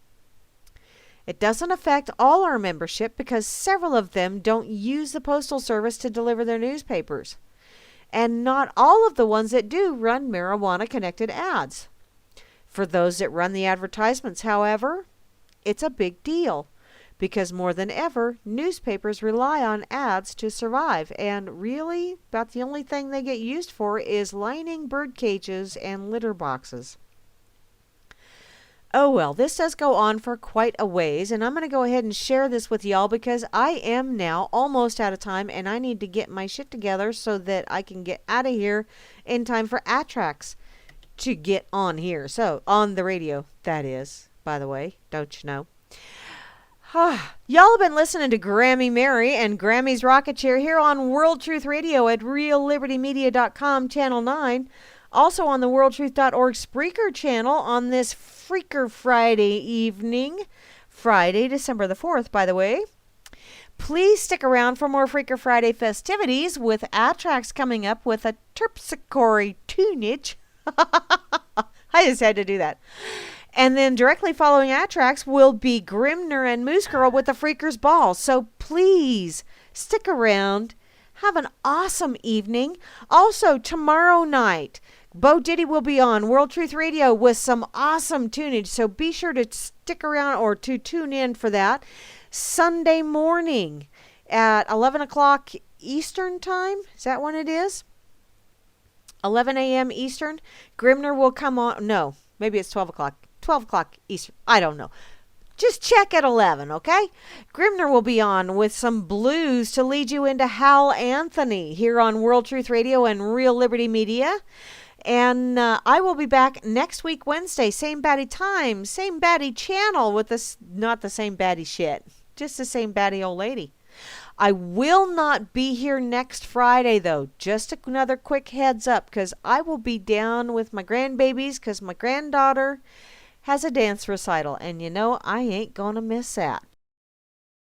It doesn't affect all our membership because several of them don't use the Postal Service to deliver their newspapers. And not all of the ones that do run marijuana-connected ads. For those that run the advertisements, however, it's a big deal. Because more than ever, newspapers rely on ads to survive, and really, about the only thing they get used for is lining bird cages and litter boxes. Oh well, this does go on for quite a ways, and I'm going to go ahead and share this with y'all because I am now almost out of time, and I need to get my shit together so that I can get out of here in time for Atrax to get on here. So, on the radio, that is, by the way, don't you know. Y'all have been listening to Grammy Mary and Grammy's Rocket Chair here on World Truth Radio at reallibertymedia.com, Channel 9. Also on the worldtruth.org Spreaker channel on this Freaker Friday evening. Friday, December the 4th, by the way. Please stick around for more Freaker Friday festivities with Atrax coming up with a terpsichore tunage. I just had to do that. And then directly following Atrax will be Grimner and Moose Girl with the Freakers Ball. So please stick around. Have an awesome evening. Also, tomorrow night, Bo Diddy will be on World Truth Radio with some awesome tunage. So be sure to stick around or to tune in for that. Sunday morning at 11 o'clock Eastern time. Is that when it is? 11 a.m. Eastern. Grimner will come on. No, maybe it's 12 o'clock. 12 o'clock Eastern. I don't know. Just check at 11, okay? Grimner will be on with some blues to lead you into Hal Anthony here on World Truth Radio and Real Liberty Media. And I will be back next week, Wednesday. Same baddie time, same baddie channel with this, not the same baddie shit. Just the same baddie old lady. I will not be here next Friday, though. Just another quick heads up, because I will be down with my grandbabies, because my granddaughter has a dance recital, and you know I ain't gonna miss that.